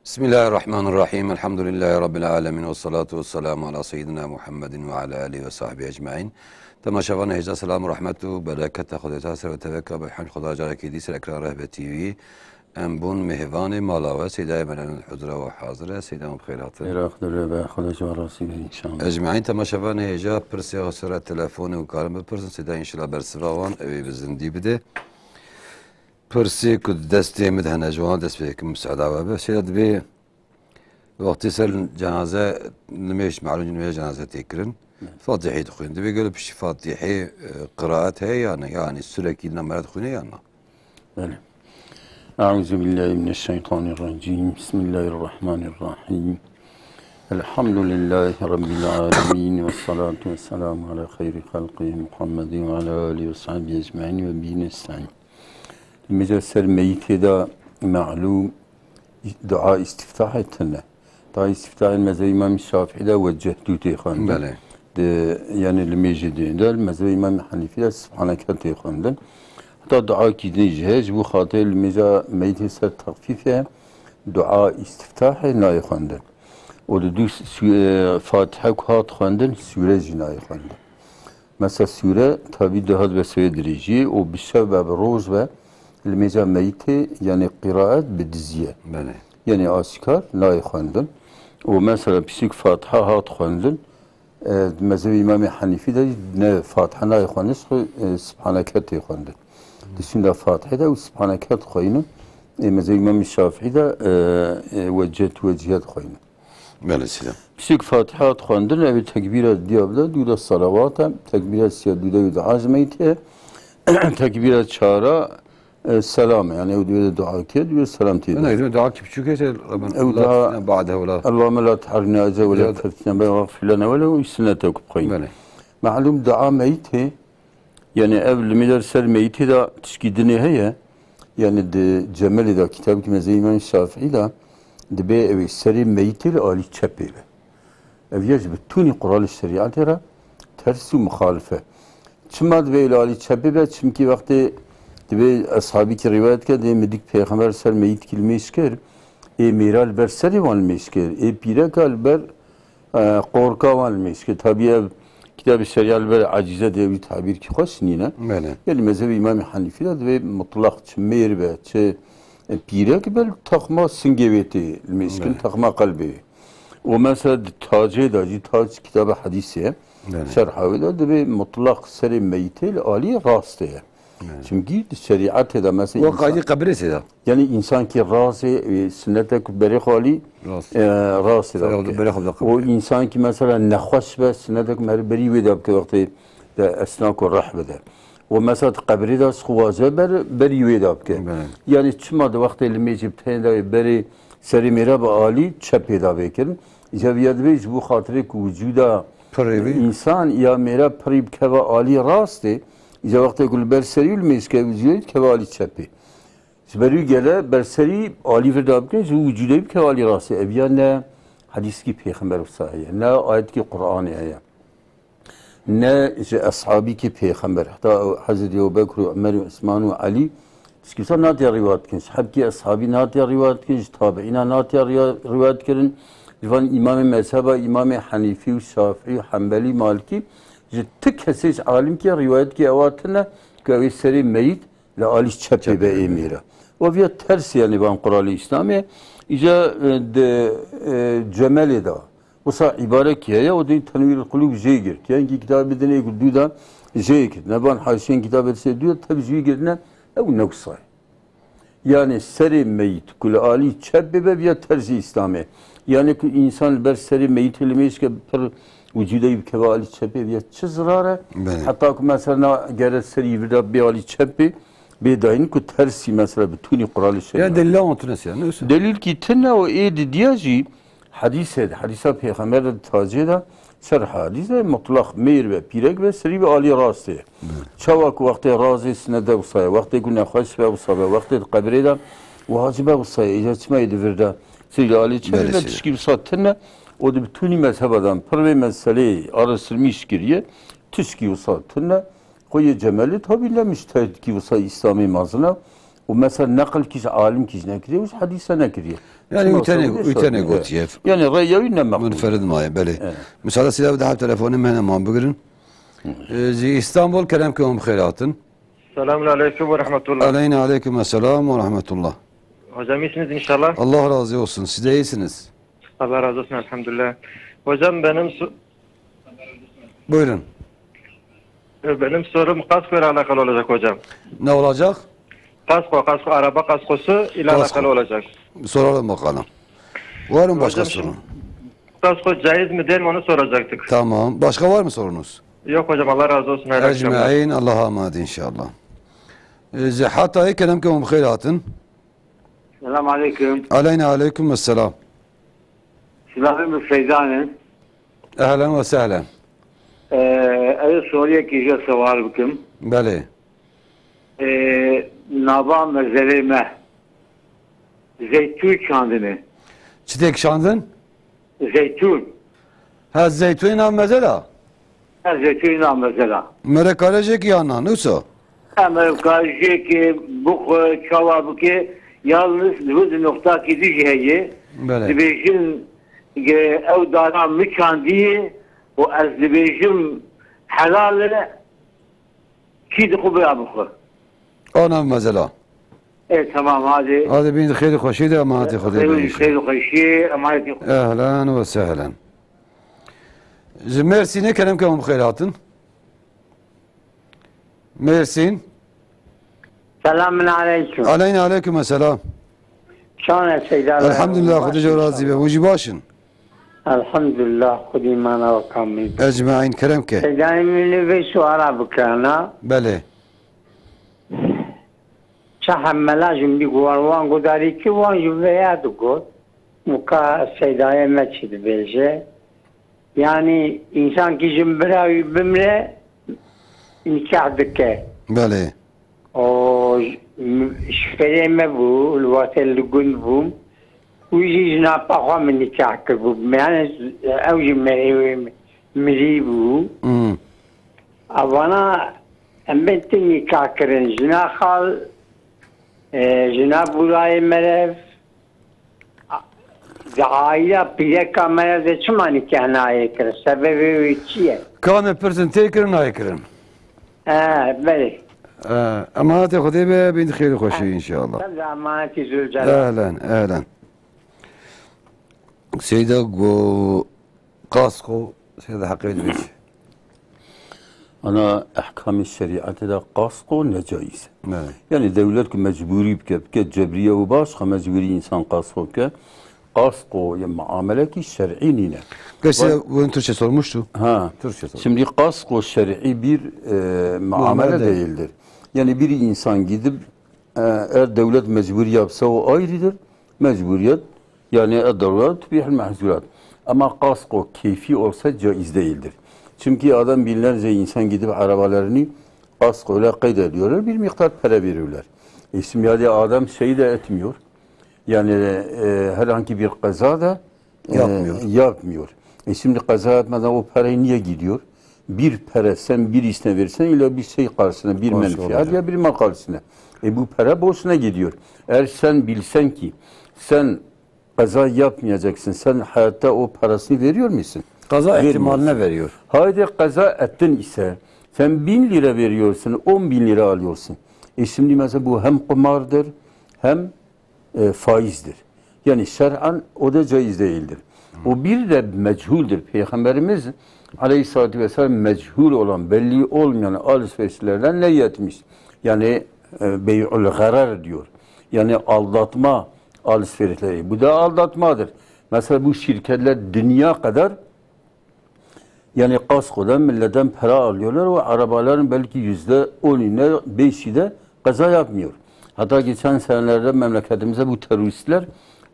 Bismillahirrahmanirrahim. Elhamdülillahi Rabbil alemin. Ve salatu ve selamu ala seyyidina Muhammedin ve ala alihi ve sahbihi ecma'in. Temaşavan hecda selamu rahmetu berekete khudeta ser ve tevekka beyhan khuda carek edisir ekran rehbe TV. Embun mehvani malave seyyidâ melen hudra ve hazire seyyidâ khayratı. Erakdülü ve khudacı ve rasibi inşallah. Ecma'in temaşavan hecda persiya sıra telefonu ve karım bir persin seyyidâ inşallah bersıravan evi bizin dibide. Persi ku destê min hene ciwan dest pê dikim müsaada ve şeyde dibê wextê ser cenaze nimêj malûm nimêj cenaze tê kirin Fatihê dixwîn dibê gelo piştî Fatihê qiraat heye yani sürekli namaz dixwîne ya na. Bele. Euzu billahi mineşşeytanirracim. Bismillahirrahmanirrahim. Elhamdülillahi rabbil alamin ve salatu vesselamu ala hayri halqi Muhammedin ve ala alihi ve sahbihi ecmaîn ve bihi nestaîn. Mücesser meyitede malum dua istiftah ettiğinde. Dua istiftah mezhebi İmam Şafii'de vecehtu teyhandı. Bele. Yani lemecediğinde mezhebi İmam Hanifi'de subhaneke teyhandı. Hatta dua ki cihaz bu hatır meyite ser takfife dua istiftah nayhandı. O da düz Fatiha kuhat khandın sure cinayhandı. Mesela sure tabi daha ve söylediği o bir sebep roz ve الميزة ميتة يعني قراءات بالدزية Bele. يعني أسكار لا يخندن ومثلا بسيك فاتحة هات خندن مذهب إمام حنيفي ده نه فاتحة لا يخندن سبحانك يخندن دسين ده فاتحة ده وسبحانك خاينن مذهب إمام الشافعي ده وجهات خاينن Bele selam. بسيك فاتحة خندن أبي تكبيرة ديابلا دودا الصلوات تكبيرة سيا دودا عزميته تكبيرة شارع selam yani o diyor dua ki diyor selam diyor. Ben ayrıca dua ki küçük ise Allah بعده ولا Allahümme la tahrimna aza ve la teftina ve gafir lana ve la üstünnete okupayım. Bele. Malum dua meyti yani evli miler ser meyti da tişkidini heye yani de cemeli da kitab ki mezhe İmam Şafii da de be evi seri meyti ali çepeli. Ev yecib tuni Kur'an-ı şeriatera tersi muhalife. Çimad ve ali çepeli çünkü vakti ve ashabi ki rivayet ke medik peygamber ser meyit kilmeş ker miral ber seri val meşker pire kal ber korka val meşker tabi kitab-ı şeriat ber acize diye bir tabir ki hoş nine Bele. yani mezhebi İmam Hanifi ve mutlak çmer ve pire ki bel takma singeveti meşkin takma kalbi o mesela tace da tac kitab-ı hadisi şerhavı da ve mutlak seri meyitel ali rastı. Çünkü şeriat da mesela O kaydı kabri seda. yani insan ki razı sünnete kubere hali razı o insan ki mesela nehvaş ve sünnete kubere beri ve de vakti de esnak ve rahbede o mesela kabri da sıkıvaza beri ve de yani çımadı vakti ilmecip tende beri seri merhaba ali çepeda vekirin ceviyat ve bu hatırı ki vücuda insan ya merhaba prib keva ali rastı İza vakti kul berseri ülmeyiske vücudet kevali çepi. Zberi gele berseri ali verdabken şu vücudet kevali rası. Evya hadis ki peygamber sahiye, ne ayet ki Kur'an ya. Ne ashabi ki peygamber. Hatta Hazreti Ebu Bekir, Ömer, Osman ve Ali iskisa natiya rivayet kin. Sahab ki ashabi natiya rivayet kin, tabi'ina natiya rivayet kin. Divan İmam-ı Mezheba, İmam-ı Hanifi, Şafii, Hanbeli, Maliki tek kesis alim ki rivayet ki evatına ki seri meyit la aliş çepe be emira. O bir ters yani ben Kur'an-ı İslami ica de cemeli da. Bu sa ibaret ki ya o da tanvir kulub jegir. Yani ki kitabı dene gudu da jegir. Ne ben haşin kitabı se diyor tabi jegir ne o noksa. Yani seri meyit kul ali çepe be bir ters İslami. Yani ki insan ber seri meyit ilmeyiz ki vücuda bir kevali çepi ve çizrara hatta ki mesela gerek seri bir ali çepi bir dahin ki tersi mesela bütün Kur'an-ı Şerif. Ya delil anlatınız ya. Delil ki tenne o diyeci hadise peygamber tacida ser hadise mutlak meyr ve pirek ve seri ve ali rastı. Çavak vakti razı sinede usaya vakti günah hoş ve usaya vakti kabreda vacibe usaya icatmayı devirde seri ali çepi ve tişkil sattenne o da bütün mezhebadan pırve meseleyi arasılmış giriye tüşki usatına koyu cemeli tabilemiş ki usa İslami mazına O mesela nakıl kişi alim kişi ne kiriyor, hadise ne kiriyor. Yani ütene gotiyev. Yani rayyavi ne makbul. Munferid maye beli. Mesela size de telefonum hemen man bugün. İstanbul kerem ki khairatın. Selamun aleyküm ve rahmetullah. Aleyna aleyküm selam ve rahmetullah. Hocam iyisiniz inşallah. Allah razı olsun. Siz de iyisiniz. Allah razı olsun elhamdülillah. Hocam Buyurun. benim sorum kasko ile alakalı olacak hocam. Ne olacak? Kasko, araba kaskosu ile alakalı olacak. Soralım bakalım. Var mı başka Hocam, sorun? Kasko caiz mi değil mi onu soracaktık. Tamam. Başka var mı sorunuz? Yok hocam Allah razı olsun. Hayırlı akşamlar. Ecmaîn Allah'a emanet inşallah. Hatta kerem ki khairatın. Selamun aleyküm. Aleyna aleyküm selam. Silahım Feyzan'ın. Ehlen ve sehlen. Eğer soruya kişiye savaal bikim. Beli. Naba mezelime. Zeytun çandını. Çitek şandın? Zeytun. Ha zeytun av mesela. Zeytun nam mesela. Merekalecek yana nuso. Ama karşı ki bu çava bu ki yalnız bu nokta ki diyeceği. Beli. Dibejin ev dana mıçandiyi o az dibejin helal ki de kubya bu. Ona mesela. Tamam hadi. Hadi bin خير خوشی ده امانت خدا خير خير امانت اهلا وسهلا. Mersin'e kerem ki khairatın. Mersin. Selamun aleyküm. Aleyna aleyküm selam. Şana seydalar. Elhamdülillah Huducu razı ve vuci başın. Elhamdülillah Hudi mana ve kamil. Ecmaîn kerem ki. Seydanimin ve su Arabikana. Beli. Çahammela jimbi guvarwan gudari ki wan jüveya dugot. Muka seydaya meçid beje. Yani insan ki jimbira bimre nikah dike. Beli. O şfereme bu, lvatel gun bu. Uyji jnapa xwa min nikah kir bu. Yani evji meri bu. Avana embetti nikah kirin. Jna xal jna buraya merev. Aile pleka merev de çima nikah naye kirin. Sebebi çiye? Kanı pırsın tekirin aykirin. Beli. Emaneti خدا به بین خیلی خوشی inşallah. Tabii amaneti zülcelal. Ehlen, ehlen. Seyda go kasko seyda hakkıydı bir. Ana ahkam-ı şeriatı da kasko ne caiz. Evet. Yani devlet ki mecburi bke cebriye ve başka mecburi insan kasko ke kasko ya muamele ki şer'i nine. Geçse bu Türkçe sormuştu. Ha. Türkçe sormuştu. Şimdi kasko şer'i bir muamele değildir. Yani bir insan gidip eğer devlet mecbur yapsa o ayrıdır. Mecburiyet yani ed-darurat tubihul mahzurat. Ama kasko keyfi olsa caiz değildir. Çünkü adam binlerce insan gidip arabalarını kasko ile kaydediyorlar. Bir miktar para veriyorlar. Şimdi hadi adam şey de etmiyor. Yani herhangi bir kaza da yapmıyor. Şimdi kaza etmeden o parayı niye gidiyor? Bir para sen birisine versen ile bir şey karşısına bir menfaat ya bir mal karşısına. Bu para boşuna gidiyor. Eğer sen bilsen ki sen kaza yapmayacaksın, sen hayatta o parasını veriyor musun? Kaza ihtimaline veriyor. Haydi kaza ettin ise sen 1000 lira veriyorsun, 10.000 lira alıyorsun. Şimdi mesela bu hem kumardır hem faizdir. Yani şer'an o da caiz değildir. O bir de meçhuldür. Peygamberimiz Aleyhisselatü Vesselam meçhul olan, belli olmayan alışverişlerden nehyetmiş. Yani bey'ul garar diyor. Yani aldatma alışverişleri. Bu da aldatmadır. Mesela bu şirketler dünya kadar yani kaskodan milletten para alıyorlar ve arabaların belki %10'ine 5'i de kaza yapmıyor. Hatta geçen senelerde memleketimize bu teröristler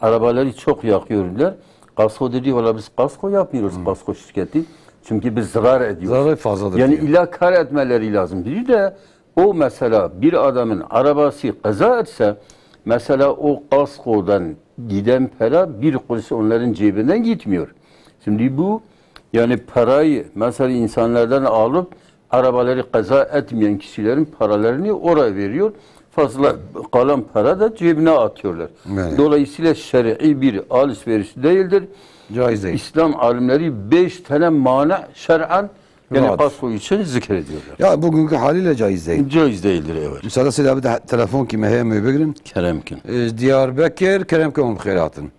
arabaları çok yakıyorlar. Kasko dedi valla biz kasko yapmıyoruz kasko şirketi. Çünkü biz zarar ediyoruz. Zarar fazladır. Yani diyor. illa kar etmeleri lazım. Bir de o mesela bir adamın arabası kaza etse mesela o kaskodan giden para bir kuruş onların cebinden gitmiyor. Şimdi bu yani parayı mesela insanlardan alıp arabaları kaza etmeyen kişilerin paralarını oraya veriyor. fazla kalan para da cebine atıyorlar. Evet. Dolayısıyla şer'i bir alışveriş değildir. Caiz değil. İslam alimleri 5 tane mana şer'an yani Vardır. paso için zikrediyorlar. Ya bugünkü haliyle caiz değil. Caiz değildir evet. Müsaade size bir de telefon kime heye mübegrin. Keremkin. Diyarbakır Keremköy'ün bخيراتın.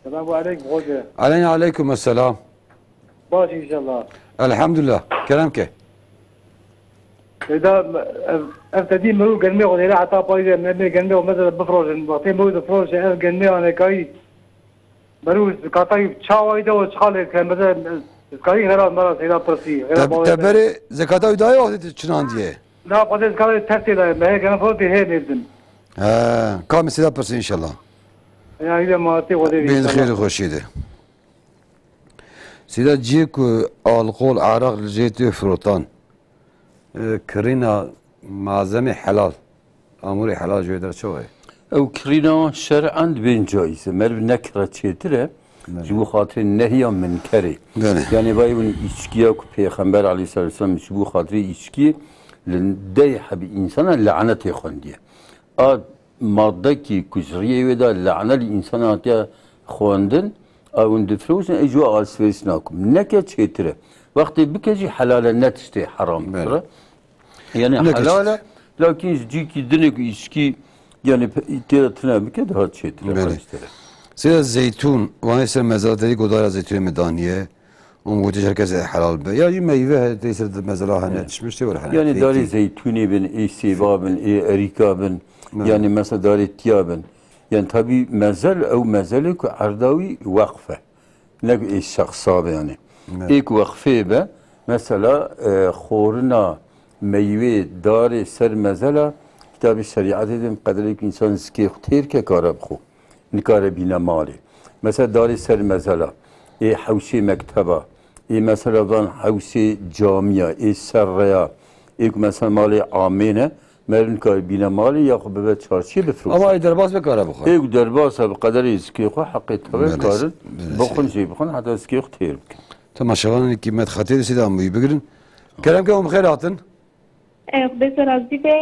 Selamun aleyküm hoca. Aleyna aleyküm selam. Baş inşallah. Elhamdülillah. Keremköy. إذا أبتدي مرو جنبي ولا حتى بايد من جنبي ومثلا بفرج وقتين مرو بفرج أنا جنبي أنا كاي مرو كاتاي شاوي ده وشخالة كان مثلا كاي غير مرة سيدا برسي Teberi zekata ödaya vakti çınan diye. لا بعدين كاي تحتي لا ما هي كان فوتي هي نيدن Kam mesela pırsın inşallah. يعني إذا ما تي ودي Bin khir hoşiydi. Sida ciku alkol arak lejeti frotan. Kirina malzeme helal. Amuri helal jöyder çoğu. او كرينا شرعا بين جائزه مر نكره تشتره جو خاطر نهي من كري Bəli. يعني بايون içkiye peygamber aleyhisselatü vesselam bu خاطر içki لندي حب انسان لعنت يخون diye a madde ki kuzriye ve da lanel insanat ya خوندن او اندفروزن اجوا alışverişnakum neke çetire vakti bir kezi halale net işte haram Bəli. yani Ne halale lakin ciki dinek içki yani tiratına bir kez daha çetire Bəli. işte. Sida zeytun ve eser mezalatı godara zeytun medaniye. Umut herkese helal be. Ya meyve değilse mezara hani yetişmişti var hani. Yani dari zeytuni bin, sibabın, erikabın, yani mesela dari tiyabın. Yani tabi mezel ev mezeli ku ardavi vakfe. Ne şahsa yani. İlk vakfe be mesela khoruna meyve dari ser mezela kitabı şeriat dedim kadar ki insan zki khtir ke karab khu. Nikare bina mali. Mesela dari ser mezela. Havşi mekteba. Mesela ben havsi camiye, serraya, ilk mesela mali amine, merin kar bina mali yakub ve çarşıya befruz. Ama derbas be kara bu. İlk derbasa bir kadar izki ko hakikaten tabii karın. Bakın şey bakın hatta izki khtir. Tamam şavanın kıymet hatiri sida mı bigirin. Keremköy bخيراتın. بس راضی به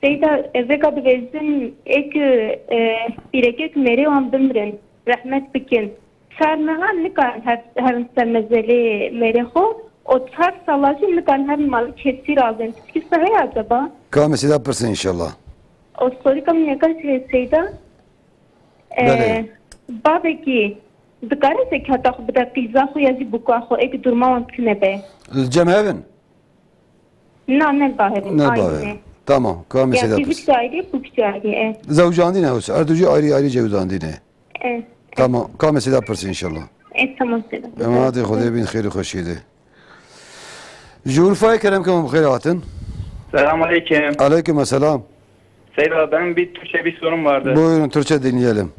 سیدا ازگا دوزن ایک بیرکت میری هم بمرن رحمت بکن سرنهان نکن هر سرمزلی میری خو o çar salaşı nıkan her malı kesir aldın. Ki sahi acaba? Kam sida pırsın inşallah. O soru kam ne kadar seyda? Bəli. Babeki dikare se kata bu da pizza xo yazi buka xo ek durma kine be. Cemevin. Ne bahri. Ne bağır? Tamam. Kam sida Ya fizik pırsın. ayrı bu ayrı. Zavcan dine olsa. Ertuğcu ayrı ayrı cevzan dine. Tamam. Kam sida pırsın inşallah. Tamam seyda. Ama hadi Xuday bin khiri hoşiydi. Jurfay Keremköy bخيراتın. Selamun aleyküm. Aleyküm selam. Seyda benim bir Türkçe bir sorum vardı. Buyurun Türkçe dinleyelim.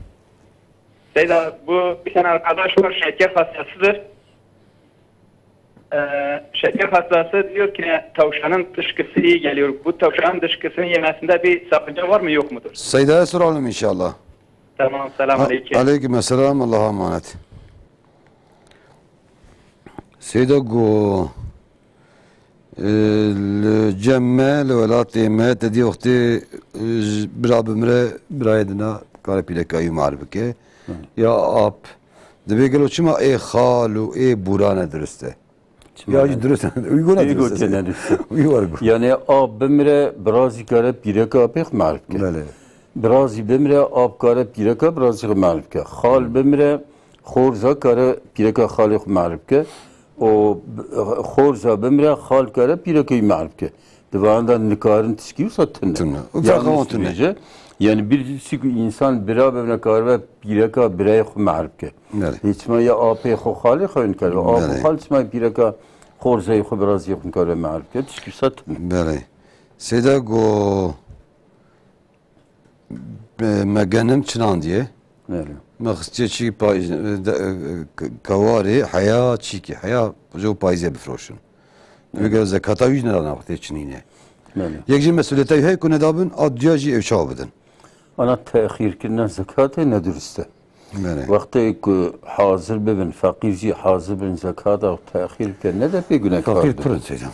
Seyda bu bir tane arkadaş var şeker hastasıdır. Şeker hastası diyor ki tavşanın dışkısı iyi geliyor. Bu tavşanın dışkısını yemesinde bir sakınca var mı yok mudur? Seyda'ya soralım inşallah. Tamam selamun aleyküm. Aleyküm selam. Allah'a emanet. Seyda go الجمع الولات ما تدي وقتي برا بمرة برايدنا قارب لك أي معرفة يا أب دبي قالوا شما إيه خالو إيه بورانا درسته يا جي درسته ويقولنا درسته ويورقو Yani ab bimre brazı garip bireka pek marif ke. بله Brazı bimre ab garip bireka brazı marif ke. Khal bimre khorza garip bireka khalik marif ke. O khorza bimre khal garip bireka marif ke. Divandan nikarin tişkiv satın. Tünne. Ufak tünne. Yani birisi insan beraber karve bireka birey marif ke. بله Hiç mi ya ab xo khali khoin kar. Ab khal mi bireka خورزه خو براز یکن کاره معرف کرد چی کسات بله سیدا گو مگنم چنان دیه نه مخصوصی چی پایز کواری حیا چی کی حیا جو پایزه بفروشن میگه زکاتا yüz lira وقتی چنینه نه یک جی مسئولیتی هی کنه دابن آدیاجی evşa بدن ana tehir kirnen zekatı ne dürüstte بله vakti ki hazır bebin fakirci hazır bin zekata tehir kirnen ne de bir güne فقیر kardı پرن سیدم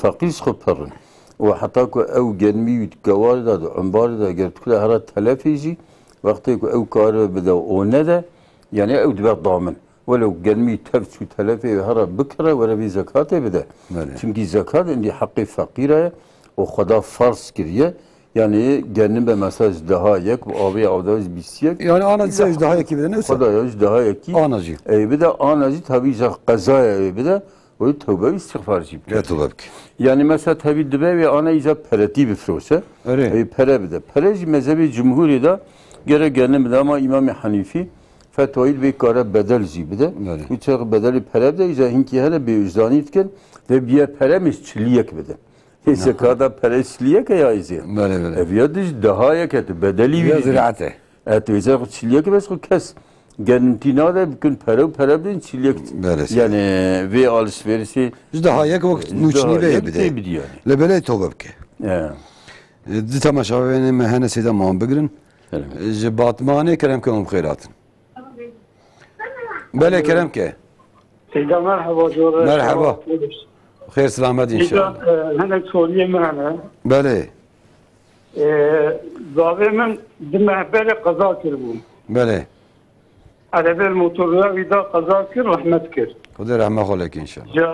fakir خو پرن وحتى كو او جنمي وتكوار دا عنبار دا قرت كل هرا تلفيجي وقت كو او كار بدا وندا يعني او دبر ضامن ولو جنمي تفت تلفي هرا بكره ولا في زكاة بدا çünkü zekat عندي حقي فقيرة وخدا فرض كريه yani kendime mesaj daha yek bu abi avdaz bisiyek yani anacı daha yeki bir de ne olsa خدا يعيش daha yeki anacı bir de anacı tabii kazaya bir de o tövbe istiğfar jib ya tövbe yani mesela tabii dibe ve ana iza pereti bir frose pere bir de pereci mezhebi cumhuri da gere kendime de ama İmam Hanifi fetvayı bir kara bedel jib de bu çağ bedeli pere de iza hinki hele bir üzdaniyetken de bir peremiş çiliyek bir de zekada peresliye ya izi. Böyle. Eviyadış daha yaketi bedeli bir ziraate. Evet özel çiliyek bes kes. Gentina da bugün pere bin çiliyek. Yani ve alışverişi daha yak vakit nuçni ve bide. Lebele tobabke. Evet. Di tamaşa ve mehanesi de man bigrin. Batmane kerem ke khairatın. Bele kerem ke. Seyda merhaba diyor. Merhaba. خير سلامات ان شاء الله. هناك سوريا معنا. بله. ظالمن دمهبل قضاء كربون. بله. على بال موتورها إذا قضاء كر رحمة كر. خذ رحمة خلك ان شاء الله.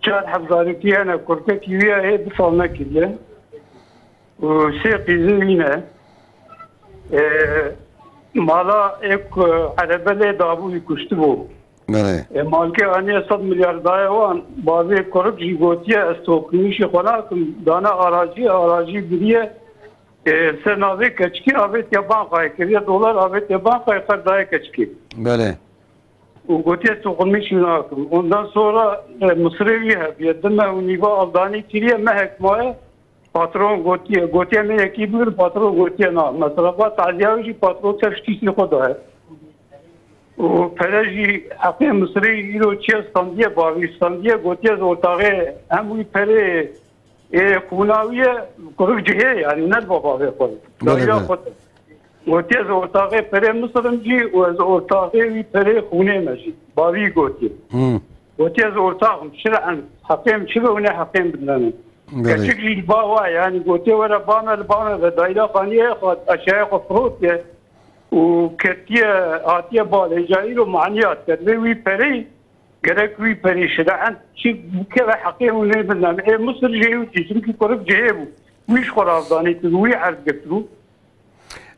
كان حفظارتي انا كركتي ويا هي بصالنا كده. وسيقي زينه. مالا اك على بال دابو يكشتبو. بله. مالکه آنی 100 میلیارد دای وان بازی کرک جیگوتیه استوکنیش خلاکم دانا آراجی بریه سناوی کچکی آبت یابان قای کریه دلار آبت یابان قای قردای کچکی. بله. و گوتیه استوکنیش ناکم. Ondan sonra Mısır'ı yapıyordum. O niva aldani kiriye mehkmaya patron gotiye me ekibi patron gotiye na. Mesela bu taziyavi patron tefşkisi khoda. و پرجی حقی مصری ایرو چی استانdiye باویستانdiye گوتیه زورتاقه هموی پره خوناویه کرک جهه yani نه بابا خود دایا خود گوتیه زورتاقه پره مصرم جی و زورتاقه وی پره خونه مجی باوی گوتیه گوتیه زورتاقم شرعن حقیم چی به اونه حقیم بدنم küçük ilba var yani gotye var bana ve dayla khaniye khad aşağı khufrut ye وكتية آتية بالجائر ومعنيات كذي بري gerek bir perişan çık bu kere hakim ne bilmem Mısır jeyi çünkü korkup jeyi bu iş koravdanı bu arz getru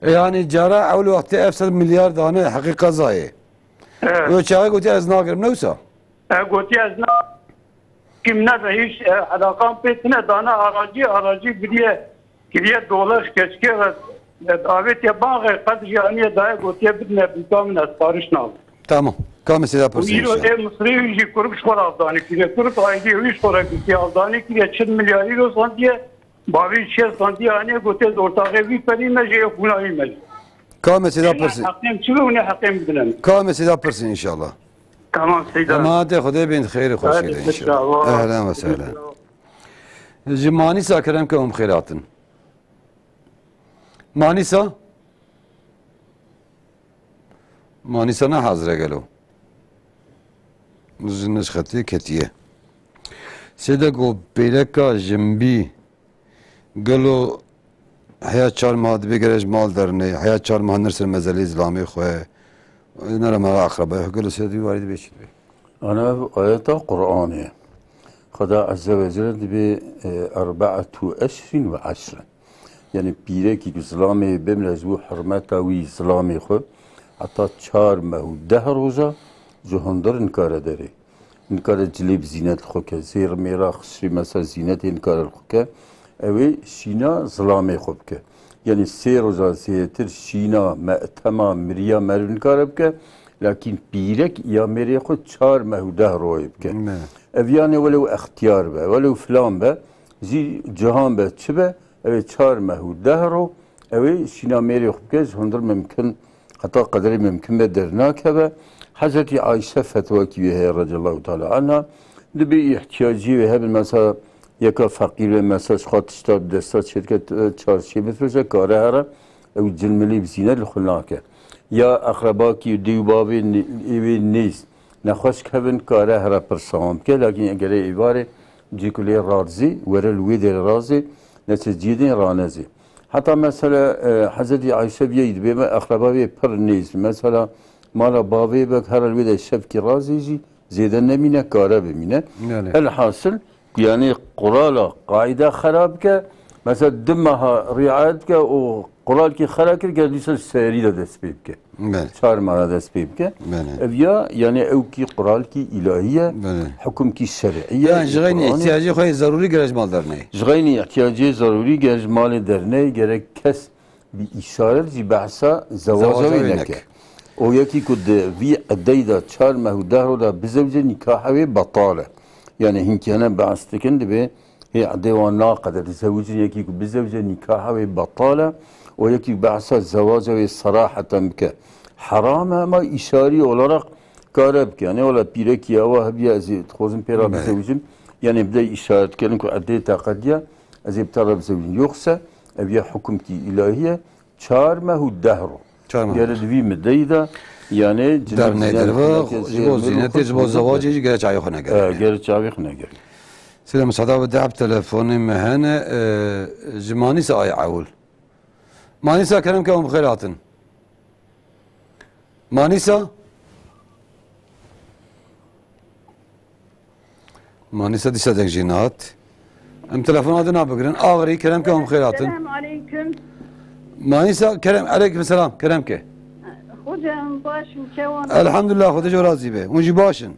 yani cara evvel vakti efsel milyar tane hakik kazayı o çağı gotiye az nagrim neyse gotiye az na kim ne hiç alakam petine dana aracı biriye dolar keşke davet yapan kad yani daha gotiye bir ne asparış nav. Tamam. Kam seda persen. Bu Mısır'ı ji kurup şoravdanı ki kurup aydi üç kurup ki aldani ki 3 milyar euro sandiye bavi şey sandiye hani gotiye ortağı bir perime je kunayı mel. Kam seda persen. Hakim çivi ne hakim bilen. Kam seda persen inşallah. Tamam Seyda. Tamam de Xuda bin xeyr xoş geldin inşallah. Ahlan ve sahlan. Manisa kerem ke khairatın. Manisa ne hazır gelo. Zınış xati ketiye. Sedego beleka jimbi gelo hayat çarmad begeraj mal derine hayat çarmad nırsı mezeli İslami xoy. Nara ma akraba gelo sedi varidi beşit. Ana ayeta Kur'an'ı. Xuda azze ve celle bi 4 eşrin ve 10. Yani pire ki İslam'ı bemrez bu hürmeta ve İslam'ı xo hatta 4 mehu 10 roza zuhandar inkar ederi. İnkar cilib zinet xo ke zir mira xri mesela zinet inkar xo ke evi şina İslam'ı xo ke. Yani 3 roza ziyetir şina me'tema miriya mer inkar ke lakin pirek ya meriye xo 4 mehu 10 royib ke. Ev yani velev ihtiyar be velev falan be zi cihan be çibe evet 4 mehu 10 ro evet şina meri xubkez hundur mümkün hatta kaderi mümkün be dernake Hazreti Ayşe fetva ki ve radıyallahu teala anha bir ihtiyacı ve hep mesela yaka fakir ve mesela xatışta destat şirket çarşıya metfese kare hara ev cilmeli bir zine lxulnake ya akraba ki divbabi evi nis نخواست کن کاره هر پرسام که لیکن اگر ایواره جيكولي رازي ورا الويد رازي نتجيدين رانزي حتى مثلا حزدي عايشة بيد بما أخربابي برنيز مثلا مالا بابي بك هر الويد الشبكي رازي جي زيدا نمينة كارب مينة الحاصل يعني قرالا قاعدة خرابك مثلا دمها رعايتك وقرالك خرابك قال ليس السيريدة دست بيبك شهر مرة دست بيبك ابيا يعني اوكي قرالك إلهية حكمك الشرعية يعني جغيني احتياجي خوي ضروري جرج مال درني جغيني احتياجي ضروري جرج مال درني جرج كس بإشارة جي بحثا زواجه لك او يكي كد في قديدا شهر مهودهر دا بزوجة نكاحه بطالة يعني هنكي هنا بعستكن دبي هي عدوان ناقدة تزوج يكي بزوجة نكاحه بطالة ويكي بعثا زواجه صراحة بك حرام ما إشاري olarak كاربك يعني ولا بيرك يا وهبيا زي تخوزن بيرا بزوجم يعني بدأ إشارة كلامك عدي تقديا زي بترى بزوجين يخسى أبيا حكمك إلهية شار ما هو الدهر يعني دوي مديدا يعني درني دروا جبو زينتي جبو زواجي جرج عيو خنا جرج عيو خنا سلام سعدا ودعب تلفوني مهنة جمانيسا أي عول مانيسا كلام كم بخيراتن مانيسا دي صدق جينات ام تلفونات نابقرن اغري كلام كم بخيراتن السلام عليكم مانيسا كلام عليكم السلام كلام كه خودم باشم كوان الحمد لله خودي جو راضي به ونجي باشن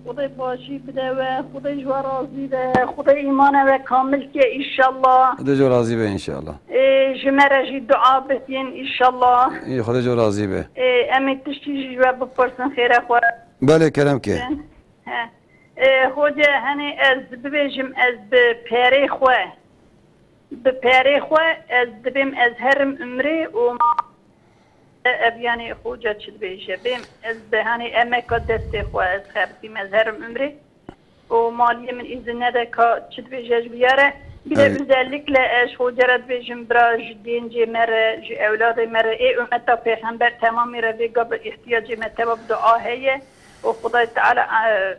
خدای باشی بده و خدای جو راضی ده خدای ایمان و کامل که انشالله خودي جو راضي به ان شاء الله جمره جی دعا بتین انشالله خودي جو راضي به امید تشتی جو بپرسن خیره خور بله كلام كه خود هنی از ببیجم از بپیره خواه بپیره خواه از ببیم از هرم عمری و يعني خوجة تشبيشة بيم از بهاني امك دست خو از خبتي مزهرم عمري ومالية من إذن هذا كتشبيشة جبيارة بلا بذلك لا اش خوجرت بيجم برا جدين جي مرة جي أولادي مرة إيه أمتا پیغمبر تمامي ربي قبل احتياجي متبا بدعاء هي وخداي تعالى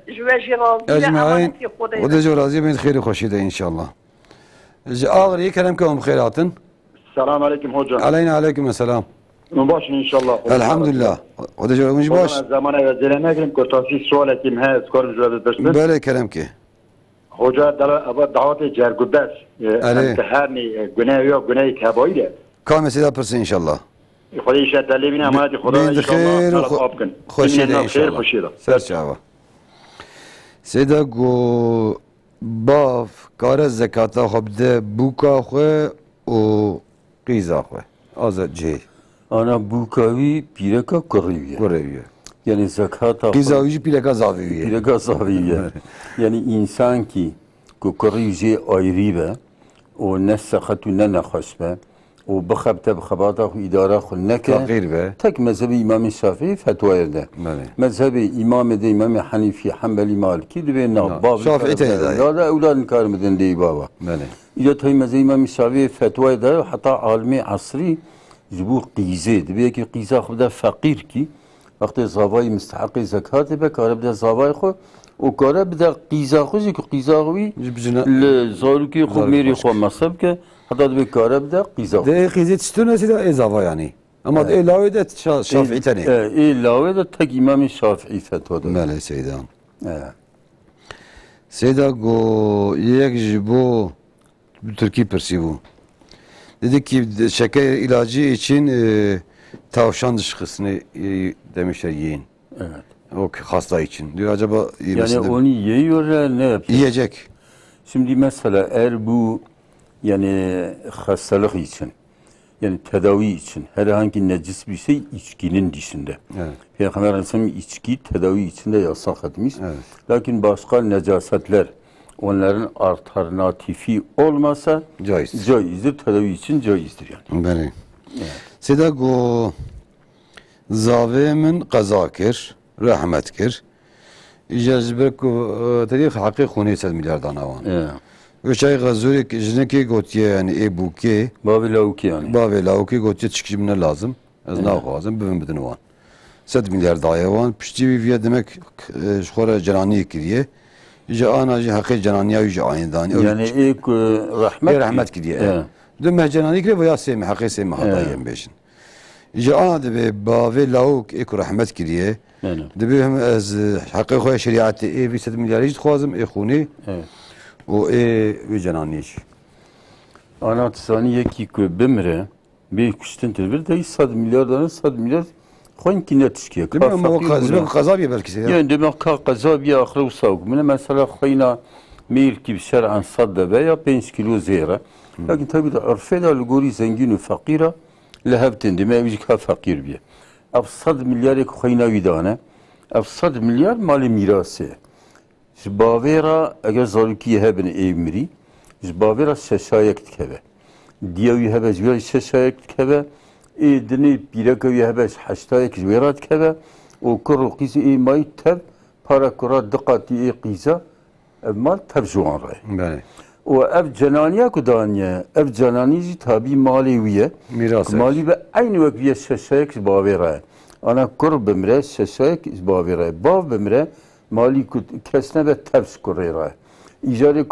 جواجي راضي أجمعين خداي جو راضي بين خير وخشيدة إن شاء الله آخر كلامكم بخيرات السلام عليكم هوجة علينا عليكم السلام مباشر ان شاء الله الحمد لله وده جو مش باش زمان زلنا كلام كنت في سؤال كم ها سكور جواب بس بله كلامك هوجة ابا دعوات جرگودس انتحارني جنايه جنايه كبايده كام سيدا برس ان شاء الله خدي شاد لبينا ما خدا ان شاء الله خوشيده ان شاء الله سر شاوا سيدا جو باف کار زکات خب ده بوکا خو و قیزا خو آزاد جی أنا بوكاوي بيركا كوريوية يعني زكاة قيزاوي بيركا زاوية بيركا زاوية يعني إنسان كي كوريوجي أيريبا ونسخت وننخشبا وبخبت بخباطة وإدارة خلنكا تك مذهب إمام الشافعي فتوى ده مذهب إمام ده إمام حنيفي حنبلي مالكي ده بين باب شافعي لا لا أولاد نكار مدن دي بابا إذا تهي مذهب إمام الشافعي فتوى ده حتى عالمي عصري جبو قيزة دبي كي قيزة خبدا فقير كي وقت زواي مستحق زكاة بكار بدا زواي خو وكار بدا قيزة خو زي قيزة خوي لزاروكي خو ميري خو مصب كه حتى دبي كار بدا قيزة ده قيزة تشتونه سيدا إيه زوا يعني أما إيه لاوي ده شافعي تاني إيه لاوي ده تك إمام الشافعي فتوى ده ماله سيدان سيدا جو يك جبو تركي برسيبو Dedi ki şeker ilacı için tavşan dışkısını demişler yiyin. Evet. O hasta için. Diyor acaba yani onu yiyor ne yapıyor? Yiyecek. Şimdi mesela eğer bu yani hastalık için yani tedavi için herhangi necis bir şey içkinin dışında. Evet. Peygamber Aleyhisselam içki tedavi içinde yasak etmiş. Evet. Lakin başka necasetler onların alternatifi olmasa caizdir, tedavi için caizdir yani. Beni. Seda go zavimin qaza kir, rahmet kir. İcazber ko tarih hakkı khuni 100 milyar danavan. Ve şey gazuri jineki gotiye yani ebuke. Bavi lauki yani. Bavi lauki gotiye çıkışımına lazım. Az ne lazım bugün bidin van. 100 milyar dayavan. Pişti bir demek şora cerani kiriye. جا آنا جا حقی جنانی ها جا آیندانی Yani ilk rahmet. رحمت کردیه Evet. دم جنانی کلی ویا سیم حقی سیم حقایم بیشن جا آنا دبی باوی لاوک ایک رحمت کردیه Evet. دبی هم از حقی خواه شریعت ای 200 میلیارد خوازم ای خونی Evet. و ای جنانیش Ana tsani yeki ku bimre bir kuştin bir de 100 milyar tane 100 milyar khoin ki netişkiye. دبی هم موقع قضابی بلکی سیده Yani demek ki kazabiye ahire usavuk. Mine mesela khoina mir ki şer'an sadda veya 5 kilo zeyre. Lakin tabi de arfe da lugori zengin ve fakira lehebtin deme evcik ha fakir biye. Av 100 milyar ek khoina vidane. Av 100 milyar mali mirası. Bavera eğer zaruki hebin evmiri Bavera şaşayak tkebe. Diyavi hebe ziyari şaşayak tkebe. Dini birakavi hebe haştayak ziyara tkebe. O kuru qisi may tab para kura dikkati qiza mal tab juan ray. بله O ev cenaniye kudaniye ev cenaniyi tabi maliye. Miras. Mali ve aynı vaktiye şaşayak Bavera. Ana kur bimre şaşayak Bavera. Bav bimre mali kesne ve tevs kurayra. İcari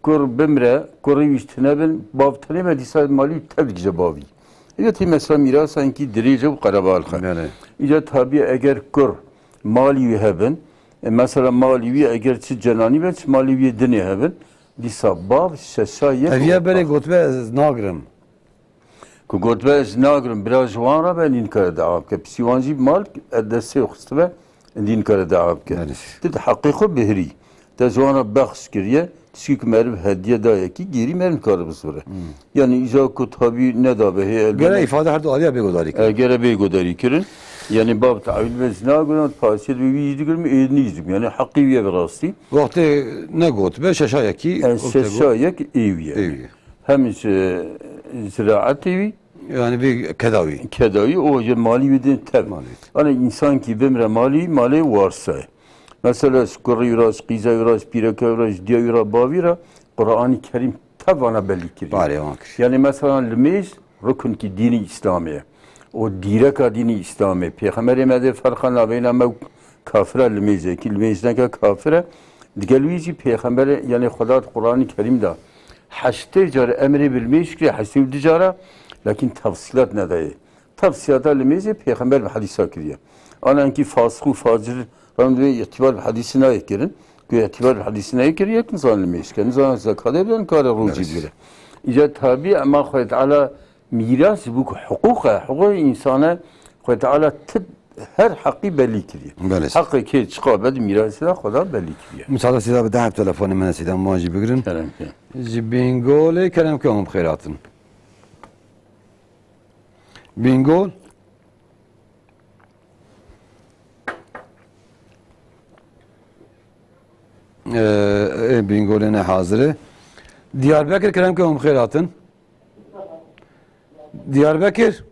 kur bimre, kuru iştinebin, bavtane ve disay mali tevdice bavi. İcati mesela miras sanki direce bu karabalka. بله İcati tabi eğer kur mali hebin, mesela mali eğer çi cenani ve çi mali dini hebin, disa bav şaşayek. اویا بله گوتبه از ناگرم Ku gotbe ez nagrim biraz jwan ra ben inkar daab ke psivanji mal desse xistve inkar daab ke. Ted haqiqo behri. Te jwana baxş kiriye tişik merv hediye daye ki geri merv kar bisvere. Yani iza ku tabi ne da be گره ifade her doğalıya begodari ki gere bey godari kirin. Yani bab ta'vil ve znagrim pasid ve yizdigrim ednizim. Yani haqiqiye bir rasti. وقتی نه گوتبه ششایه کی Şaşayek eviye. ایوی Hem ziraat evi yani bir kedavi kedayı o mali bir tab. Mali. Hani insan ki bimre mali varsa. Mesela skuru yuras, qiza yuras, piraka yuras, diya yuras, bavira Kur'an-ı Kerim tabana belli ki. bari vakır Yani mesela lemiz rukun ki dini İslamiye. O direka dini İslamiye. Peygamber emedi farkana beynama kafire lemize ki lemizden ki kafire. Digelvici peygamber yani Huda Kur'an-ı Kerim'de haçte car emri bilmiş ki haçte dicara lakin tafsilat ne dahi. Tafsilata lemize peygamber ve hadisa kiriyor. Anan ki fasık facir randıve itibar hadisine ekirin. Ki itibar hadisine ekir yakın zanılmış. Kendi zaman zakada bilen kare ruci bile. İca tabi ama Kuhu Teala miras bu hukuka insana Kuhu Teala her hakkı belli kiriyor. بله Hakkı ki çıkabed mirasıyla Kuhu belli kiriyor. مساعدة سيدا بدهم تلفوني من سيدا مواجي بقرن Kerem ki. بينجول كلام كم بخيراتن بينجول بينجول أنا حاضرة Diyarbakır كلام كم بخيراتن Diyarbakır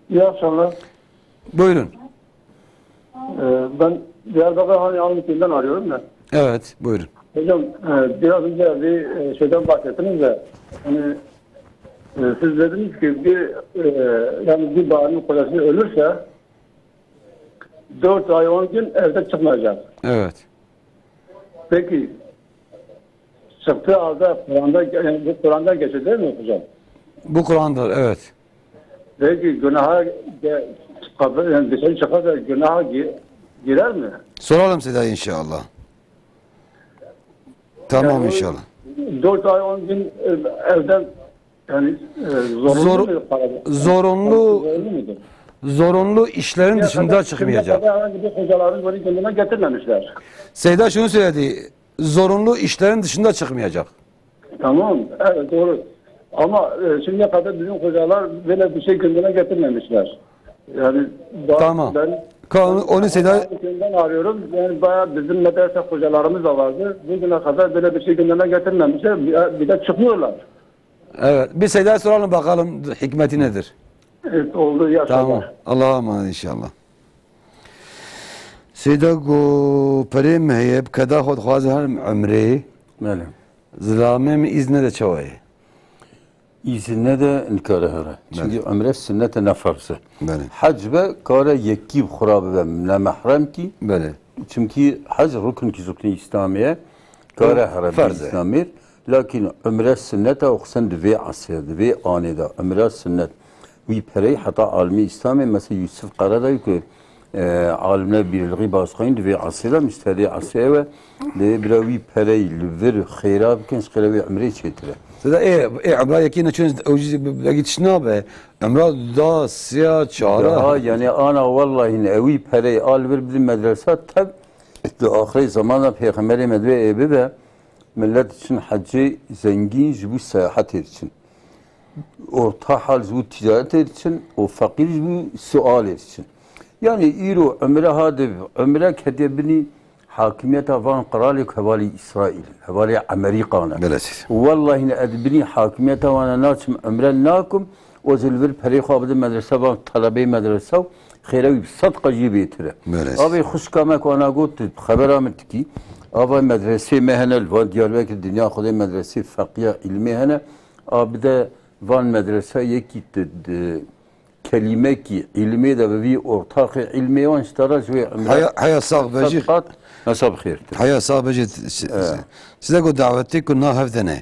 İyi akşamlar. buyurun Ben Diyarbakır Hani Almutlu'dan arıyorum da. evet buyurun Hocam biraz önce bir şeyden bahsettiniz de hani siz dediniz ki yani bir bağının kocası ölürse 4 ay 10 gün evde çıkmayacak. evet Peki çıktığı halde Kur'an'da yani bu Kur'an'dan geçiyor değil mi hocam? bu Kur'an'dır evet Peki günaha yani dışarı çıkar da günaha girer mi? soralım size inşallah tamam Yani inşallah 4 ay 10 gün evden yani zorunlu mudur? zorunlu işlerin dışında çıkmayacak. Herhangi bir hocaların böyle kendine getirmemişler. Seyda şunu söyledi. Zorunlu işlerin dışında çıkmayacak. Tamam, evet doğru. Ama şimdiye kadar bizim hocalar böyle bir şey gündeme getirmemişler. Yani Tamam. ben Onu Seyda ben arıyorum. Yani bayağı bizim medrese hocalarımız da vardı. Bugüne kadar böyle bir şey gündeme getirmemişler. Bir de çıkıyorlar. evet. Bir Seyda soralım bakalım hikmeti nedir? Evet, oldu yaşamak. Tamam. Allah'a emanet inşallah. Seyda go perim heyeb kada xod xwaz her umre Mele. zilame mi izne de çavayı. İzinne de inkar hara. Çünkü ömre sünnete nefarsı. Bele. Hac ve kare yekib khurabe ve ne mahrem ki Bele. çünkü hac rukun ki rukun İslamiye kara harbi İslamir lakin ömre sünnete okusan ve asirde ve anida ömre sünnet ve perey hatta almi İslami mesela Yusuf Karaday ki alimler birliği başkayın ve asirde müşteri asirde ve biravi perey lüver khirab kens khiravi ömre çetire. Seda عمره یکی نچون اوجی بگید شنابه عمره دا سیا چاره yani ana vallahi evi perey al ver bizim medrese tab ahir zamanda Peygamberi medve ebi ve millet için hacı zengin bu seyahat için orta hal bu ticaret için o fakir bu sual için yani iro ömre hadi ömre kedebini hakimiyet avan kralik havali İsrail havali Amerika'na vallahi ne edbini hakimiyet avana naçım ömre nakum o zilver peri khabde medrese ve talebe medrese خيراوي صدقه جيبيتره ابي خوش كما انا قلت خبر امت كي ابي مدرسه مهنه الفان ديالك الدنيا خذ مدرسه فقيه علمي هنا ابدا فان مدرسه يكي كلمه كي علمي ده في ortak علمي وان اشترى شويه حيا صاغ بجي نصب خير حيا صاغ بجي سيدا قد دعوتك كنا هفدنا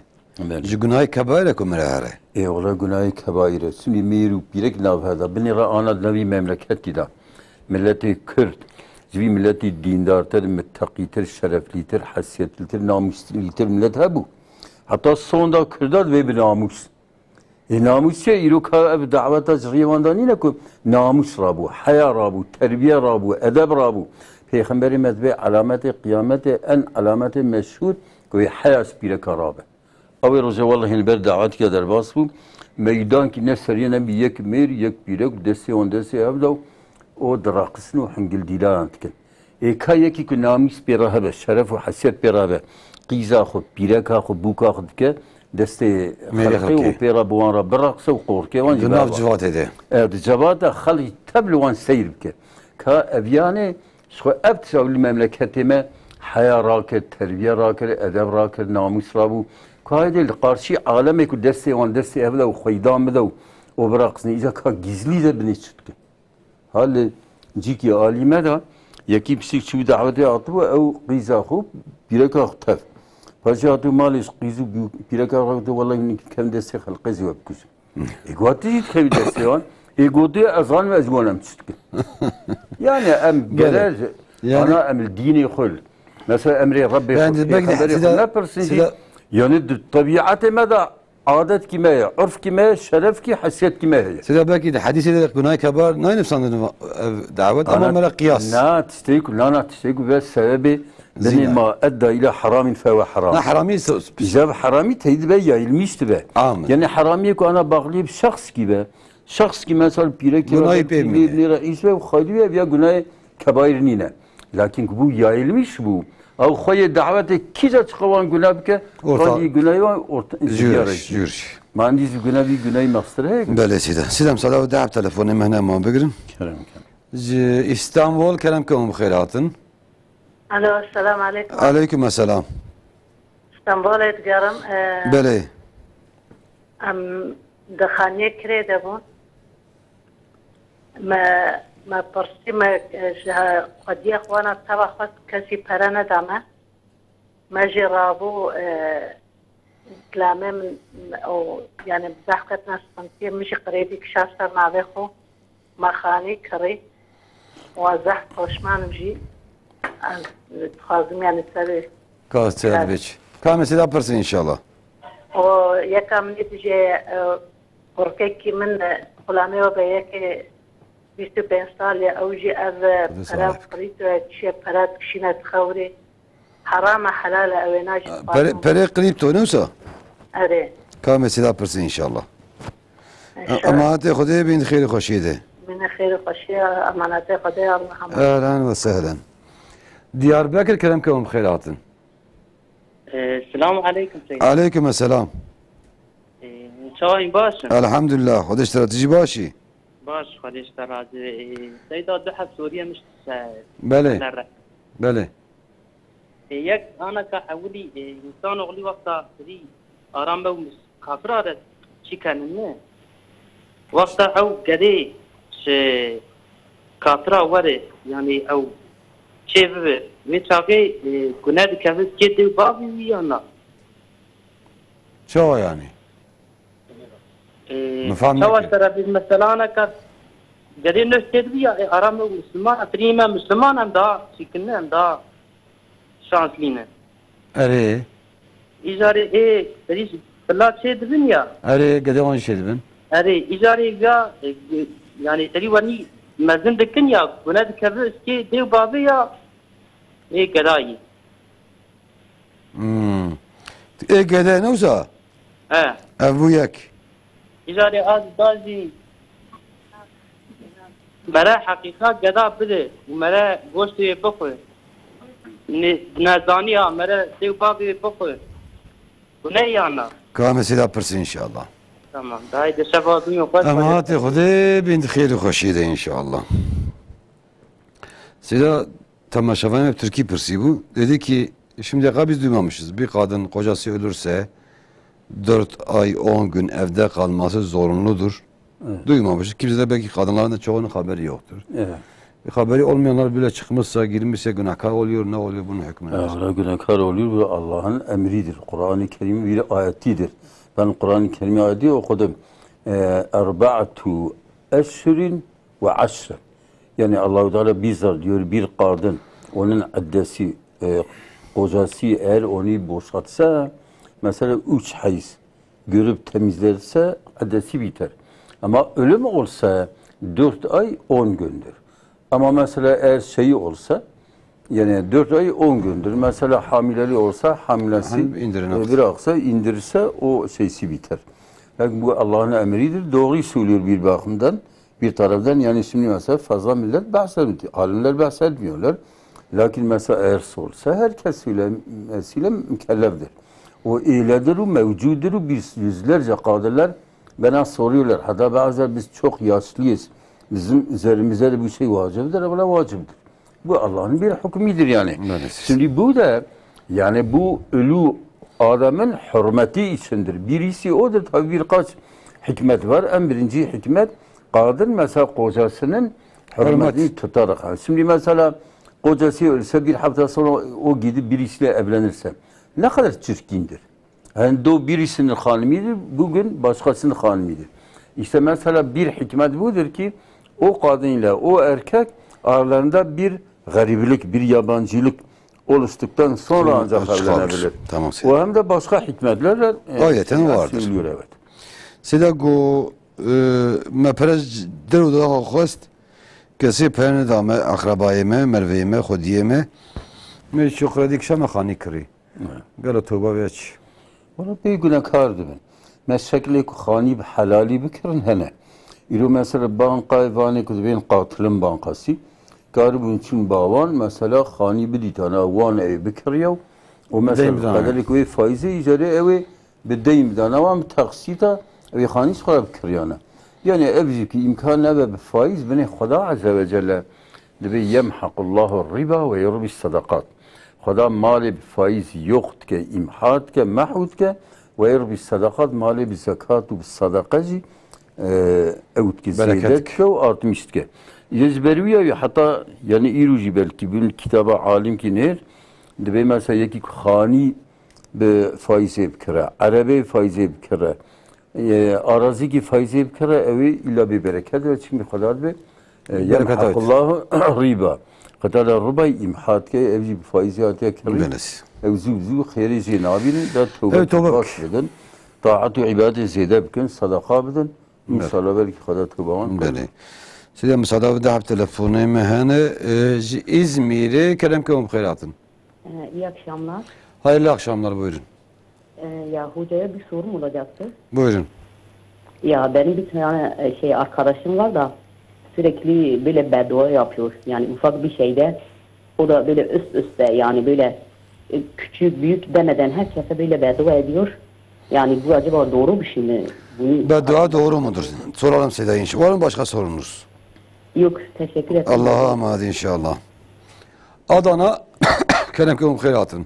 جي جناي كبائركم مرهره والله جناي كبائر سني ميرو بيرك ناف هذا بني انا نبي مملكت كده ملتي كرد زي ملتي ديندارتر متقيتر شرفليتر حسيتلتر ناموسليتر ملت هبو حتى sonda kırdar ve bir namus namus şey iruka da'vata zrivandan yine namus rabu haya rabu terbiye rabu edeb rabu Peygamberi medve alameti kıyameti en alameti meşhur koy haya spire karabe Abi roze vallahi البر دعوت که در باس بود میدان که نسریه نبی یک میر یک بیرک دسته اون دسته ابدا او دراقسن و حنگل دیلان کن ایکا یکی که نامیس بیراه به شرف و حسیت بیراه به قیزا خود بیرک خود بوکا خود که دسته خلقی و بیرا بوان را براقص و قورکه وان جناب جوات ده جوات خلقی تبلوان سیر بکه که اویانه شو ابتساو المملکتی ما حیا راکر تربیه راکر ادب راکر ناموس رابو Kaide karşı aleme ku desteği on desteği evde o kıydan mı da o bıraksın iyice ka gizli de beni çıktı. Hali ciki alime de yeki psik çivi daveti attı ve o kıyza hop bireka htaf. Paşatı malis kıyzu bireka raktı vallahi kem desteği halkızı ve kuz. Egoti hiç kevi desteği on. Egoti azan ve azgonam çıktı. Yani em gelir ana emil dini kul. Mesela emri Rabbi ne persin yani tabiatı mada adet kime, örf kime, şeref ki, hasiyet kime هي. سيدا باكي حديثي ده بناي كبار ناي نفسان دعوت أما ملا قياس. لا تشتيكو بس سببي لأن ما أدى إلى حرام فهو حرام. لا حرامي إذا حرامي تهيد بيا علميش تبع. يعني حرامي كو أنا بغلب شخص كي مثلا بيرك بني رئيس وخالي بيا جناي كبائر نينا. لكن بو يا علميش بو. او خوی دعوت کیجا چقوان گناه بکه خالی گناهی و جورش من دیز گناهی گناهی مقصره بله سیدم صدا و دعب تلفونی مهنه ما بگیرم İstanbul kelem kum خیراتن الو السلام عليكم عليكم السلام اسطنبول اتگارم بله ام دخانیه کری دبون ما پرسی ما خودی اخوانا تبا خود کسی پره ندامه ما جرابو کلامه او یعنی بزحقت نسپنتی میشه قریبی کشاستر ناوه خو ما خانی کری و زحق خوشمانم جی تخوازم یعنی سبی کاس تیاد بیچ کامه سیدا پرسی انشالله و یکم نیدجه قرقه من غلامه و به یکی 25 سال اوجي اذ پرات قريت شي پرات كشينه تخوري حرام حلال او ناش بري قريب تونسا اري كام سيدا برسي ان شاء الله اما خدي بين خير خوشيده من خير خوشيه امانات خدي محمد اهلا وسهلا دياربكر كلامكم خيراتن السلام عليكم سيدي عليكم السلام شاين باش الحمد لله خد استراتيجي باشي باش خودش ترازی سیدا دو حب سوریه مش بله یک آنا که اولی انسان اغلی وقتا سری آرام به کافر آرد چی کننه وقتا او گده کافر آوره یعنی او Çevre ve çakı güney kafes kedi babi yana. Çava yani. Mefahım Çavaş tarafı mesela ne kadar geri nöstedi ya aramda Müslüman atrime Müslüman hem daha çirkinli hem daha şanslıyım. Ere. İcari deriz Allah çedibin ya. Ere gede on şey ben. İcari ya yani deri vani mezun dikin ya güney kafes ki dev babi ya gedayı. Gede ne olsa? Bu yak. İcari az bazı mera hakikat geda bide mera goştu bakıyor. Ne zaniya mera dev babi bakıyor. Bu ne yana? Kamesi de pırsı inşallah. Tamam. Daha iyi de şefaatın yok. Ama hati Xude bin xeyri xoşiyde inşallah. Seda tamaşavan hep Türkiye pırsı bu. Dedi ki şimdiye kadar biz duymamışız. Bir kadın kocası ölürse 4 ay 10 gün evde kalması zorunludur. Evet. Duymamışız. Kimse de belki kadınların da çoğunun haberi yoktur. Evet. Haberi olmayanlar bile çıkmışsa, girmişse günahkar oluyor. Ne oluyor bunun hükmü? Evet, günahkar oluyor. Bu Allah'ın emridir. Kur'an-ı Kerim'in bir ayetidir. Ben Kur'an-ı Kerim'i ayeti okudum. Erba'atu eşrin ve aşr. Yani Allah-u Teala bizzat diyor bir kadın onun addesi kocası eğer onu boşaltsa mesela 3 hayız görüp temizlerse addesi biter. Ama ölüm olsa 4 ay 10 gündür. Ama mesela eğer şeyi olsa yani 4 ay 10 gündür. Mesela hamileli olsa hamilesi bıraksa indirirse o şeysi biter. Yani bu Allah'ın emridir. Doğru söylüyor bir bakımdan. Bir taraftan yani şimdi mesela fazla millet bahsetmiyor. Alimler bahsetmiyorlar. Lakin mesela eğer olsa herkes söyle mükellefdir. O iyledir, o mevcudur. Biz yüzlerce kadınlar bana soruyorlar. Hatta bazen biz çok yaşlıyız. Bizim üzerimize de bir şey vaciptir ama vaciptir. Bu Allah'ın bir hükmüdür yani. Maalesef. Şimdi bu da yani bu ölü adamın hürmeti içindir. Birisi odur tabi birkaç hikmet var. En birinci hikmet kadın mesela kocasının hürmetini tutarak. Şimdi mesela kocası ölse bir hafta sonra o gidip birisiyle evlenirse ne kadar çirkindir. Yani o birisinin hanımıdır, bugün başkasının hanımıdır. İşte mesela bir hikmet budur ki o kadınla o erkek aralarında bir gariblik, bir yabancılık oluştuktan sonra ancak evlenebilir. Tamam. O hem de başka hikmetlerle ayeten vardır. Söylüyor, evet. Seda go meperez deru da host kesi perne da me akrabayeme, merveyeme, xudiyeme me şükredik şama khani kri. Galo tövbe veç. Valla bir günahkardı ben. Meşekli khani halali bikirin hene. İro mesela banka vani kudubin katilin bankası. Karibun için bavan mesela khani bir tane van ev bikiriyor. O mesela kadarlık ve faizi icari evi bedeyim dana ama taksita evi khani çıkar bikiriyana. Yani evciki imkan ne ve faiz beni Xuda Azze ve Celle debi yemhakullahu riba ve yurbi sadakat. Xuda mali faiz yokt ke imhat ke mahud ke ve yurbi sadakat mali bi zekat ve sadakacı evt ki zeydet ke ve artmış ke. Yezberuya ve hatta yani iruci belki bunun kitaba alim ki ner debi mesela yeki khani be faize bikira, arabe faize bikira. Arazi ki faizi bikira evi illa bir bereket ve çünkü kadar bir yemhakullahu riba. Kadar riba imhat ke evi faizi atiye kiri. Evzu khayri zinabin da tövbe başladın. Taatu ibadet ziyade bikin, sadaka bidin. İnşallah belki kadar tövbe. Beli. Size müsaade da hep telefonu mehane İzmir'e kelem ke umkhayratın. İyi akşamlar. Hayırlı akşamlar buyurun. Ya hocaya bir sorum olacaktı. Buyurun. Ya benim bir tane arkadaşım var da sürekli böyle beddua yapıyor. Yani ufak bir şeyde o da böyle üst üste yani böyle küçük büyük demeden herkese böyle beddua ediyor. Yani bu acaba doğru bir şey mi? Beddua doğru mudur? Soralım size inşallah. Var mı başka sorunuz? Yok, teşekkür ederim. Allah'a emanet inşallah. Adana kenemke hayratın.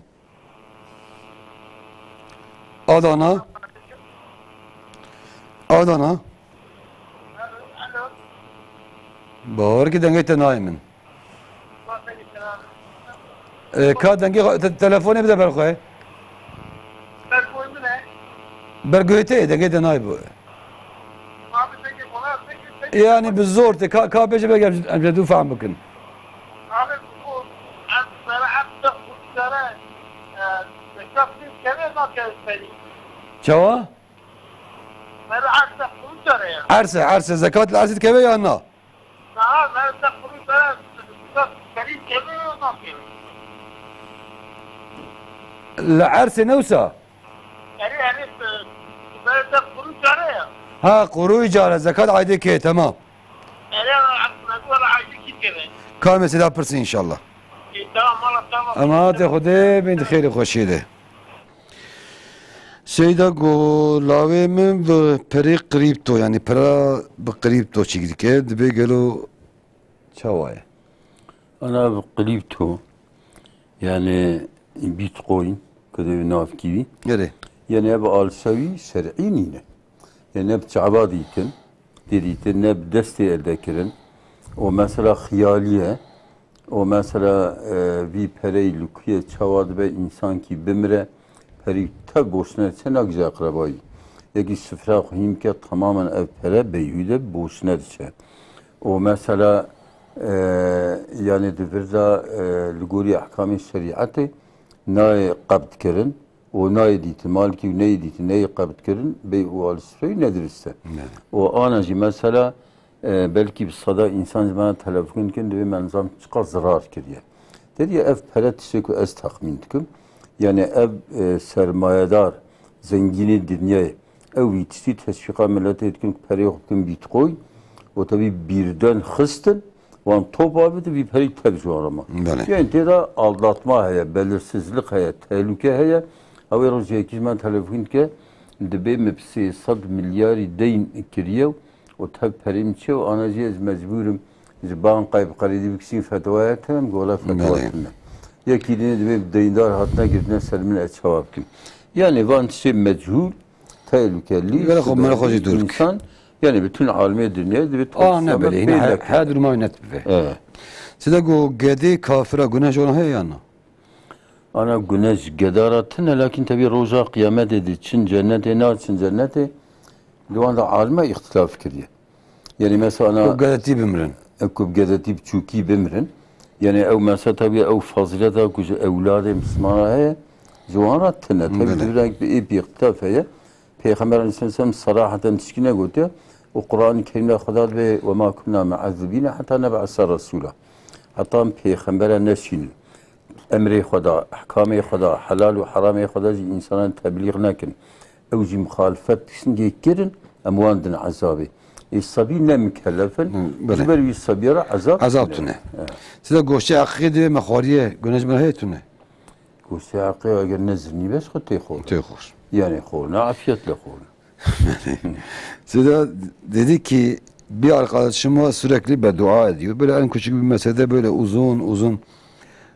Adana Bağır ki dengete naimin. ka dengê telefonê bide ber xwe. Bergoyete dengê de naybu. Yani bi zor te ka beje be gel em du fahm bikin. Çava? Arsa zekat العرس keve ya na? العرس نوسا ها قروي جاره زكاة عادي كي تمام كان mesela pırsın inşallah. Ama تاخده بنت خیلی خوشیده. Şeyda go lave min ve peri kripto yani para be kripto çekdik dibe gelo çavaya. Ana kripto yani bitcoin كده نافكي يعني ابو السوي شرعينينه يعني بتعبادي يمكن ديريتن بدستي الذكرن ومثلا خياليه ومثلا bir pereylukiye çavad ve insan ki bimre peri ta boşuna çena güzel akrabayı yeki sıfra himke tamamen ev pere beyhude boşuna düşe o mesela yani devirda luguri ahkam-ı şeriatı نای قبض کردن و نای دیت مال کی نای دیت نای قبض کردن به اول سوی ندرسته و آن جی مثلا belki bir sada insan bana telefon kendi ve menzam çıkar zarar kiriye. Dedi ya ev parat işeku ez tahmin dikim. Yani ev sermayedar zengini dünyaya ev yetişti teşvika millete etkin parayı hukun bitcoin o tabi birden hıstın Van top abi de bir perik tercih arama. Yani teda aldatma heye, belirsizlik heye, tehlike heye. Haver o cekizmen telefon ke de be mepsi 100 milyar deyn kiriyev. O tabi perim çev anacıyız mecburum. Ban kayıp kredi biksin fetvaya temem gola fetva temem. Ya kilini de be deyindar hatına girdiğine selmin etçavab kim. Yani van şey mechul, tehlikeli, insan. Yani bütün alemi dünyayı da bir ne böyle yine her duruma yönet be. Evet. Size go gedi kafira güneş olan he yana. Ana güneş gedaratın lakin tabi roza kıyamet dedi. Çin cenneti ne için cenneti? Luvanda aleme ihtilaf kiriyor. Yani mesela ana o gedeti bimrin. Ekub gedeti çuki bimrin. Yani ev mesela tabi ev fazilata kucu evladı Müslümana he. Zuvaratına tabi bir renk bir ip ihtilaf he. Peygamber Aleyhisselam sarahaten tişkine götü. O Kur'an-ı Kerim'de kadar ve ma kunna mu'azzibina hatta neb'asa rasula. Hatta Peygamber'e neşin emri Xuda, ahkam-ı Xuda, halal ve haram-ı Xuda insanın tebliğ nekin. Evci muhalefet kişinin gekirin emvandın azabı. Sabi ne mükellefin? Züber bir sabira azab. Azab tune. Size goşe akide mekhariye güneş merhayetune. Goşe akide eğer nezrni beş xo teyxor. Teyxor. Yani xor, ne afiyetle xor. Size dedi ki bir arkadaşıma sürekli beddua ediyor. Böyle en küçük bir meselede böyle uzun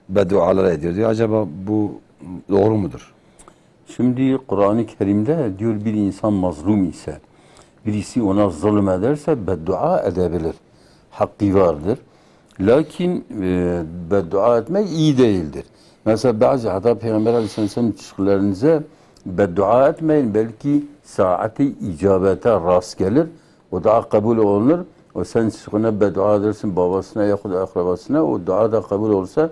beddualar ediyor. Diyor. Acaba bu doğru mudur? Şimdi Kur'an-ı Kerim'de diyor bir insan mazlum ise birisi ona zulüm ederse beddua edebilir. Hakkı vardır. Lakin beddua etmek iyi değildir. Mesela bazı hatta Peygamber Aleyhisselam çıkılarınıza beddua etmeyin. Belki saati icabete rast gelir. O da kabul olunur. O sen çıkına beddua edersin babasına yahut akrabasına. O dua da kabul olursa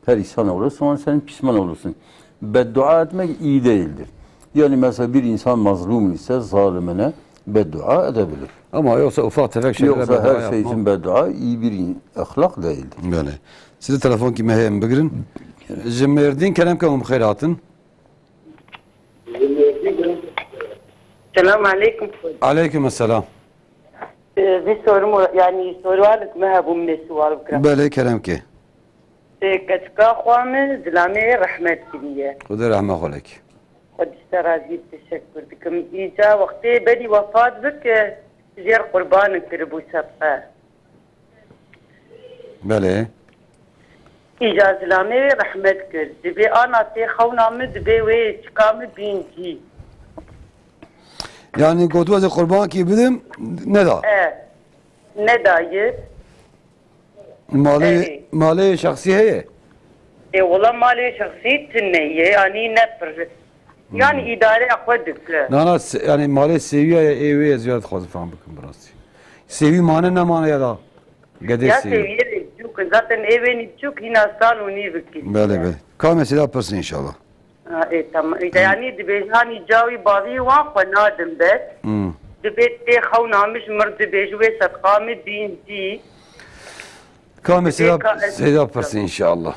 perişan olur. Sonra sen pişman olursun. Beddua etmek iyi değildir. Yani mesela bir insan mazlum ise zalimine beddua edebilir. Ama yoksa ufak tefek şeylere yoksa her şey için beddua iyi bir ahlak değildir. Böyle. Size telefon kime heyem bigirin? Cemerdin kelem kavum khairatın. Selamun aleyküm. Aleyküm selam. Bir sorum yani soru var mı bu mesual bırak. Böyle kelem ki. Kaçka xwamı zilame rahmet kiliye. Xuda rahmet xolek. Xudista razı teşekkür dikim. İca vakti bedi vefat bik jer kurban kir bu sabqa. Böyle. İca zilame rahmet kir. Dibe ana te xawnamı dibe ve çıkamı binci. Yani gotuvaze kurban ki bilim ne da? Ne dayı? Mali şahsi heye. والله مالي شخصي تنية يعني نفر يعني إدارة أخذك نه yani mali seviye evi ziyaret خواهد فهم بکن براستی sevi mane ne mane ya da gede يا sevi سيدي بتشوك zaten evini بتشوك هنا صالون يبكي bele bele ka mesela yaparsın inşallah إيه تمام إذا يعني دبيجاني جاوي باوي وان فنادم بس دبيت تي خونا مش مرد بيجوي صدقامي بينتي ka mesela yaparsın inşallah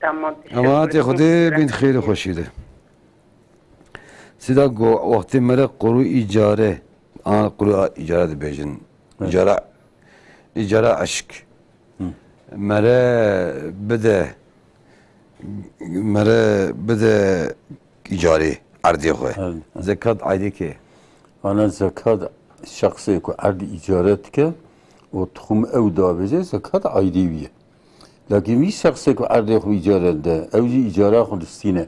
تمام ama te خدي بنت خير خوشيده سيدا وقت مرة قرو إجارة أنا قرو إجارة بيجن إجارة عشق مرة بده إجارة عردي خوي زكاة عادي كي أنا زكاة شخصي كو عرض إجارتك وتخم أو دابجة زكاة عادي بيه لكن مي شخصي كو عرض خو إجارة ده أو جي إجارة خلصتينه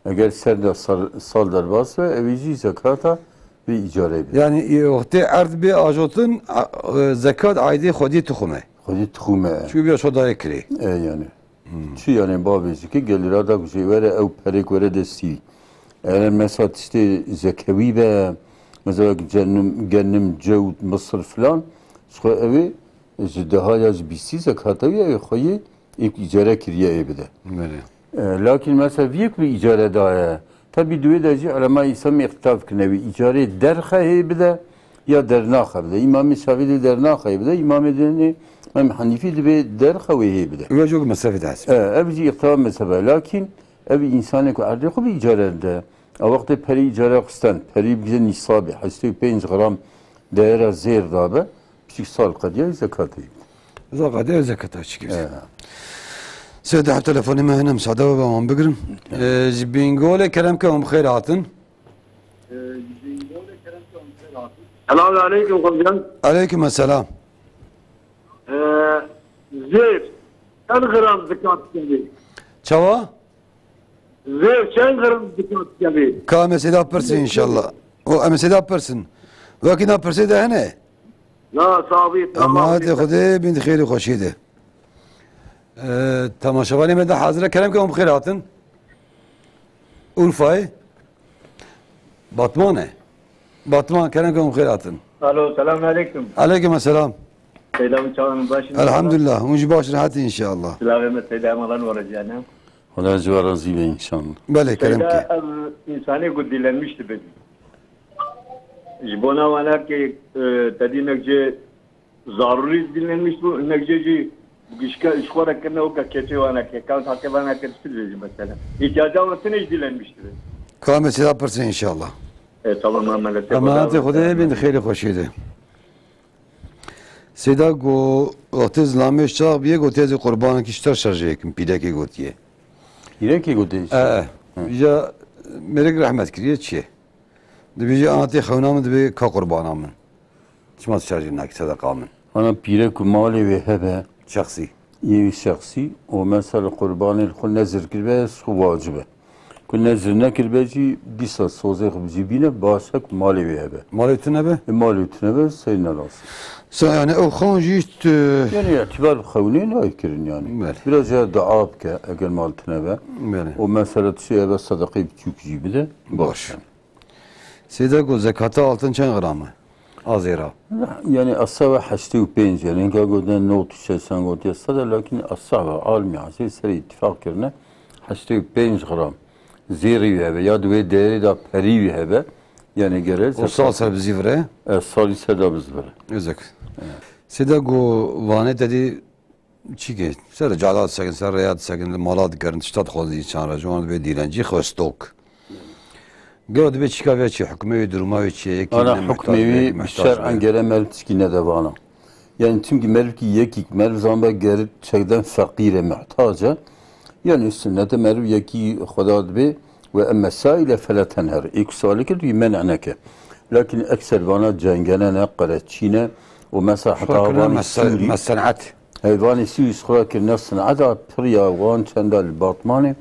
اگر سر سال در باز و اویجی زکاتا به اجاره بید yani وقتی عرض به آجوتن زکات عایدی خودی تخمه çünkü bir şodaya kiri yani çi yani babeci ki gelir ada şey vere ev perek vere desti eğer mesela işte zekavi ve mesela cennim cevd mısır falan şu evi daha yaz bisi zakata ya khoyi ilk icare kiriye ebede lakin mesela büyük bir icare dahi tabi duyu da ci ulema İslam ihtilaf kınevi icare derhe bide ya dernaha bide İmam-ı Şafii dernaha bide İmam Edeni İmam Hanifi de derhe ve bide ve çok mesafe hasip evci ihtilaf mesafe lakin evi insanı ko ardı ko bir icare de o vakti peri icare kıstan peri bize nisabı hastı 5 gram değer zehir dabe bir sal kadiye zekatı zekatı çıkıyor سيدي حتى تلفوني ما هنا مساعدة وما بقرن بينقولي كلام كم بخير عاطن السلام عليكم قبجان عليكم السلام زير كم غرام زكاة جبي شوا زير كم غرام زكاة جبي كام مسيدا برسن إن شاء الله هو مسيدا برسن وكنا برسن ده هنا لا صابيت أما هذا خدي بنت خير وخشيده تماشاوانی مده حاضره کردم که بخیر هاتن اورفای باتمان کردم که بخیر هاتن الو سلام علیکم علیکم السلام سلام چاون باش الحمدلله اونجا باش راحتی ان شاء الله سلام سلام الله ورجانا خدا جوار زیبه inşallah بله کردم که insani dilenmişti benim jibona valar ki tadinakce zaruri dilenmiş bu nekceci İşkora kene o ka keçe vana ke kan hakkı vana ke sürücü mesela. İhtiyacı olmasın hiç dilenmiştir. Kâmeti yaparsın inşallah. Tamam ameliyat. Ama hadi Khudaya bin khayri khoshide. Seda go otez lameş çağ biye go tezi kurbanı kişiler şarjı pideki gotiye. Pideki gotiye. Ya merek rahmet kiriye çi. Dibiji anati xawnamı dibi ka kurbanamın. Çmat şarjı nak sadakamın. Ana pire kumali ve hebe شخصي شخصي ومثلا قربان الخل نزر كرباس واجبه كل نزر نكر باجي قصة صوزيق بجيبينه باشك مالي بيهبه مالي تنبه سيدنا راس يعني او خون جيست يعني اعتبار بخونين لا يكرن يعني biraz دعاب كأجل مال تنبه ومثلا شيء بس صدقي بتشوك جيبه باش سيدا قول زكاة altın çen gramı azira yani asaba haşte upenc yani enka godan not şesan gotiya sada lakin asaba almi asi seri ittifak kirne haşte upenc gram ziri hebe ya dve değeri da peri hebe yani gere o salsa bizivre sali seda bizivre özek seda go vane dedi çike sera calat sakin sera riyad sakin malat garant ştat xozi çanra joan ve dilenci xostok Gördü bir çıkıyor çi hükmü durumu çi ana hükmü şer'an gele mertki ne devana yani çünkü mertki yekik merv zamba geri çekden fakire muhtaca yani sünnete merv yeki خداد be ve emme saile fela tenher ilk suali ki men'neke lakin ekser vana cengene ne qaraçine ve mesela hatta sanat hayvani Suisse khrakir nas sanata priya wan çendal batmani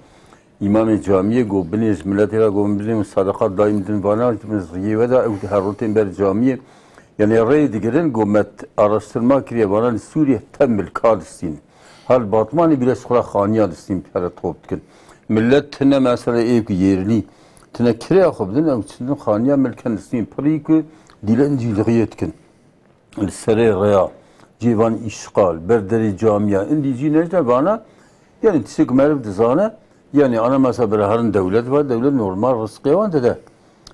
İmam-ı Camiye go biniz milletine go bilim sadakat daim din bana yive da harutin ber camiye yani rey digerin go met araştırma kiriye bana Suriye temmil Kurdistan هل باطماني بلا سخرا خانيا دستين بحالة طوب تكن ملت تنا مثلا ايه يرلي تنا كريا خبدن او تنا خانيا ملكن دستين بريكو ديلان جيلغية تكن السري ريا جيفان اشغال بردري جامعة اندي جي نجده بانا يعني تسيك معرف دزانه يعني انا مثلا برهرن دولت و دولت نورمال رزقي وانت ده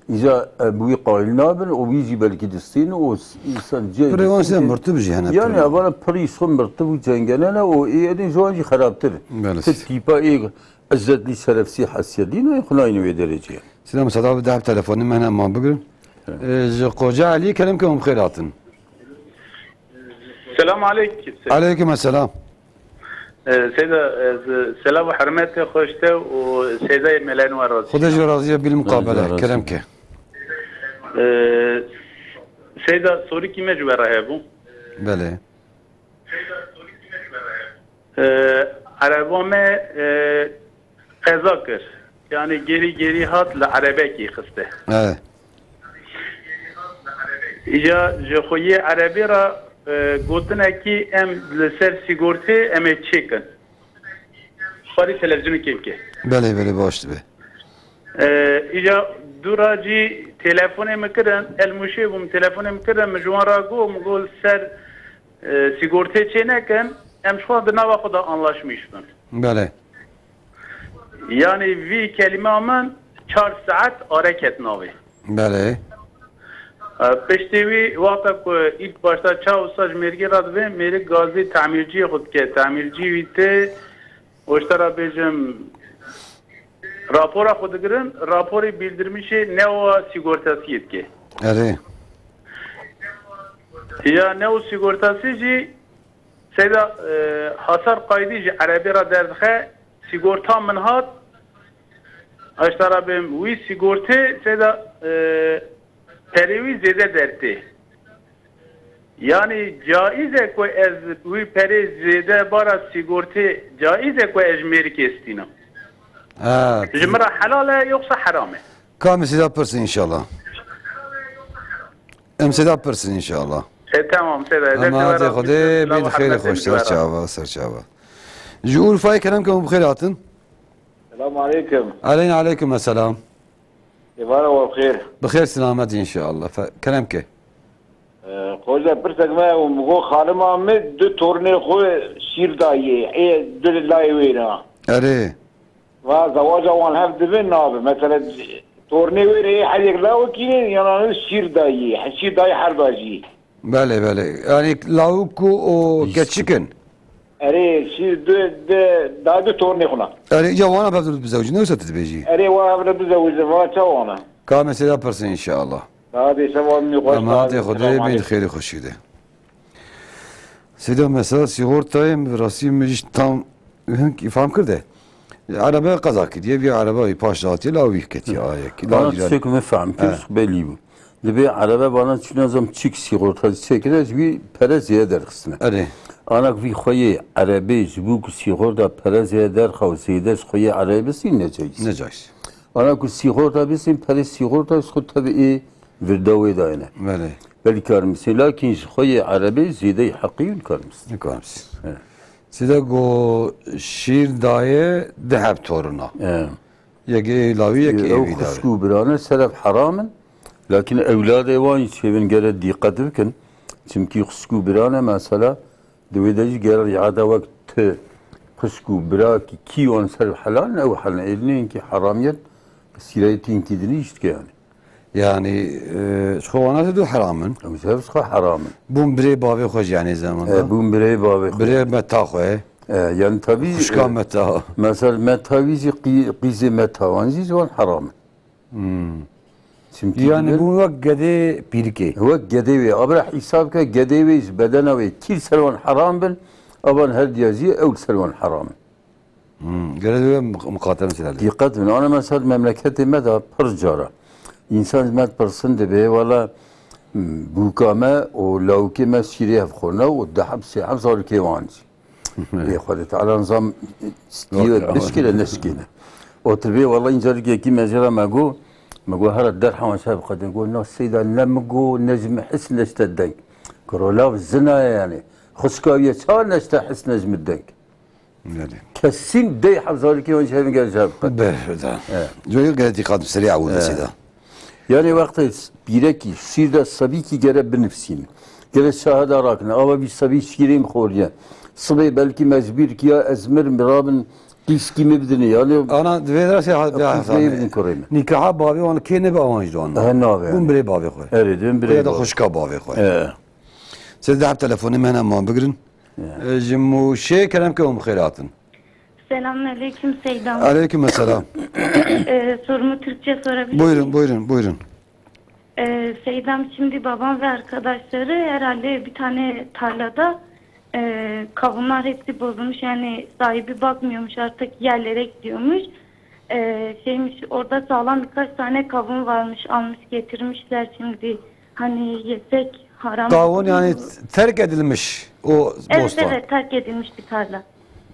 اذا ابوي قايل نابن وبيجي بالكي دستين وانسان جاي بريوانسي مرتب جهنم يعني اولا بريس خم مرتب جنجننا و يعني جواجي خرابتر تيبا ايه ازد لي سلفسي حسيدين ويخلاين درجه سلام سعد دهب تليفوني ما هنا ما بقر قوجا علي كلامكم بخيراتن السلام عليكم. عليكم السلام. سيدة سلام وحرماتي خوشته وسيدة ميلان ورازي. خدش راضية بالمقابلة كلامك. سيدة سوري كيما جوارا هابو. بله. عربو ما قزاكر يعني جيري هات لعرباكي خسته. إجا جخوية عربي را گوتن کی ام لسر سیگورتی ام چیکن خالی تلویزیون کیم که بله بله باشت به ایجا دوراجی تلفن میکردن الموشی بوم تلفن میکردن مجوان را گول سر سیگورتی چی نکن ام شو دنوا خدا anlaşmıştın بله yani vi kelime aman 4 saat hareket navi بله پشتیوی وقتا که ایک باشتا چاو ساج مرگی راد و میری گازی تعمیرجی خود که تعمیرجی ویته وشترا بیجم راپورا خود گرن راپوری bildirmişi ne o sigortası yetki. Evet. Ya ne o sigortası ji seda hasar kaydı ji Arabi ra derdhe sigorta min hat aştara bim vi sigorta seda perivi zede derti. Yani caize ko ez vi peri zede bara sigorta caize ko ejmeri kestina. جمرة حلالة يقصى حرامة كم سيدا برسن إن شاء الله سيدا برسن إن شاء الله تمام سيدا أما هذا خده بيد خير خوش سر شابا جول فاي كلامكم بخير عطن السلام عليكم عليكم السلام يبارك وبخير بخير سلامتي إن شاء الله كلامك خوزا برسك ما ومغو خالم عمد دو تورني خو شير دايه ايه دو لاي وينا أري وزواجه وان هف دبن نابه مثلا تورني ويري حديق لا وكيلين يعني شير دايه شير دايه حرباجي بله بله يعني لاوكو او كتشكن اري شير دو تورني خنا اري جوانا بفضل بزوج نوسة تبيجي اري وانا بزوج فاتا وانا كامل سيدا برسن ان شاء الله هذه سوا من يقول اما هذا خدي بيد خير خوشيده سيدا مثلا سيغور تايم راسي مجيش تام هنك فهم كرده araba kaza diye bir arabayı paşlatıyla o viketi ayaki. Bana çok mefhum pek belli bu. Dibe araba bana çınazam çık sigorta çekeriz bir para ziyade kısmı. Evet. Anak bir khoye arabe bu sigorta para ziyade khawside khoye arabe sin necais. Necais. Anak sigorta bisin para sigorta khud tabii verdawi dayna. Bale. Belki mesela lakin khoye arabe ziyade haqiqi karmis. Karmis. Sida go şiir daye dehab toruna. Yeki lavi yeki evi dare. Khusku birane selef haramın. Lakin evladı evan çevin gere dikkat edin. Çünkü khusku birane mesela devedaji gere yada vakti khusku biraki ki on selef halal ev halal elinin ki haramiyet sirayetin ki dini işte yani. Yani şovanatı da haramın. Mesela haramın. Bun birey bavi hoş yani zamanda. Bun birey bavi. Birey meta hoş. Yani tabii. Kuşka meta. Mesela meta vizi qizi meta vanzi zaman haramın. Yani bu vak gede pirke. Vak gede ve abra hesap ka gede ve bedena ve kil selvan haram bil. Aban her diyazi ev selvan haramın. Gede mukatem silahlı. Dikkat edin. Ana mesela memleketime de pırcara. İnsan hizmet pırsın de be valla bukame o lavkime şiriye khona o dahab se hamsar kevanci. Khode taala nizam stiyo neskile neskine. Oturbe valla incarge ki mezara mago her der hamasab qadin go no seyda lamgo necm hisn istedden. Krolav zina yani. Khuskaviye çar nesta hisn necm denk. kesin de Hazarki önce hem gelecek. Berda. Joyul geldi kadım seri avul sida. Yani vakti bireki sirde sabi ki gere benefsin. Gere şahada rakna ama bir sabi şirin khoriye. Sıbı belki mecbur ki ya ezmir mirabın diski mebdini yani. Ana dvedra se nikah babi onu kene be avanj don. Ne abi? Bun bire babi koy. Evet, bun bire. Ya da hoşka babi koy. Siz de hep telefonu mena ma bigrin. Jimmu şey kelam ke khairatın. Selamünaleyküm Seydam. Aleykümselam. Sorumu Türkçe sorabilir miyim? Buyurun. Seydam, şimdi babam ve arkadaşları herhalde bir tane tarlada kavunlar hepsi bozulmuş, yani sahibi bakmıyormuş, artık yerlere gidiyormuş. Orada sağlam birkaç tane kavun varmış, almış getirmişler, şimdi hani yesek haram. Kavun yani terk edilmiş o bostan. Evet, terk edilmiş bir tarla.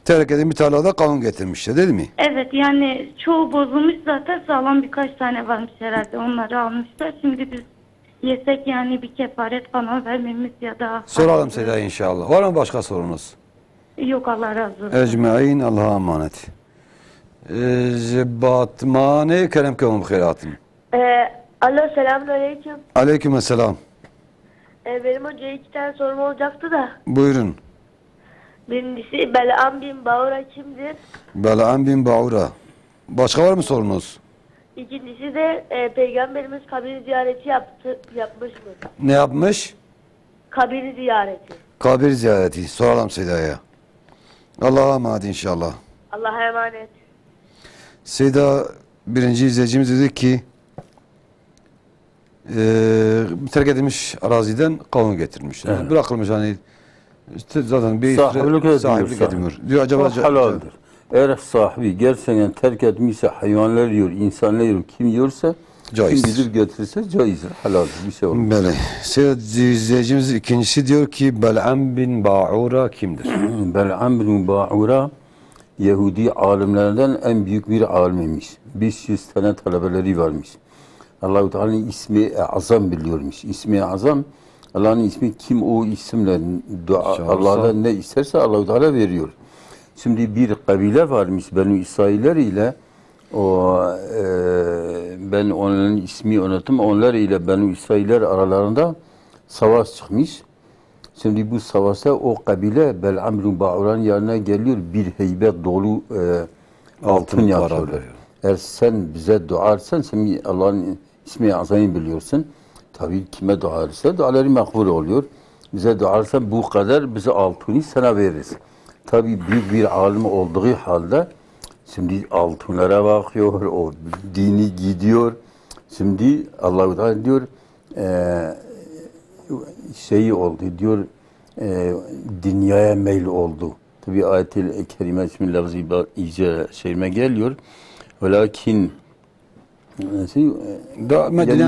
Terk edilmiş bir tarlada kavun getirmişler değil mi? Evet, yani çoğu bozulmuş zaten, sağlam birkaç tane varmış herhalde, onları almışlar. Şimdi biz yesek yani bir kefaret falan vermemiz ya da... Soralım Seda inşallah. Var mı başka sorunuz? Yok, Allah razı olsun. Ecmaîn Allah'a emanet. Batmane kerem kavum khairatın. Alo, selamünaleyküm. Aleykümselam. Benim hocaya 2 tane sorum olacaktı da. Buyurun. Birincisi Bel'am bin Bağura kimdir? Bel'am bin Bağura. Başka var mı sorunuz? İkincisi de Peygamberimiz kabir ziyareti yapmış mı? Ne yapmış? Kabir ziyareti. Kabir ziyareti. Soralım Seda'ya. Allah'a emanet inşallah. Allah'a emanet. Seda birinci izleyicimiz dedi ki terk edilmiş araziden kavun getirmiş. Yani bırakılmış hani işte zaten bir sahiplik edilmiyor. Diyor acaba halaldir. Eğer sahibi gerçekten terk etmişse hayvanlar yiyor, insanlar yiyor, kim yiyorsa caiz. Kim bilir getirirse caizdir, halaldir, bir şey olmaz. Böyle. Seyyid izleyicimiz ikincisi diyor ki Bel'am bin Ba'ura kimdir? Bel'am bin Ba'ura Yahudi alimlerden en büyük bir alimmiş. 500 tane talebeleri varmış. Allah-u Teala'nın ismi azam biliyormuş. İsmi azam, Allah'ın ismi kim o isimle Allah'dan ne isterse Allah-u Teala veriyor. Şimdi bir kabile varmış Benu İsrailler ile ben onların ismi unuttum. Onlar ile Benu İsrailler aralarında savaş çıkmış. Şimdi bu savaşta o kabile Bel'am bin Ba'ura'nın yanına geliyor, bir heybet dolu altın yatırıyor. Eğer sen bize dua etsen, sen Allah'ın ismi azamı biliyorsun. Tabii kime dua etse duaları makbul oluyor. Bize dua etsen bu kadar bize altını sana veririz. Tabii büyük bir alim olduğu halde şimdi altınlara bakıyor, o dini gidiyor. Şimdi Allah-u Teala diyor oldu diyor dünyaya meyil oldu. Tabii ayet-i kerime ismi lafzı iyice şeyime geliyor. Velakin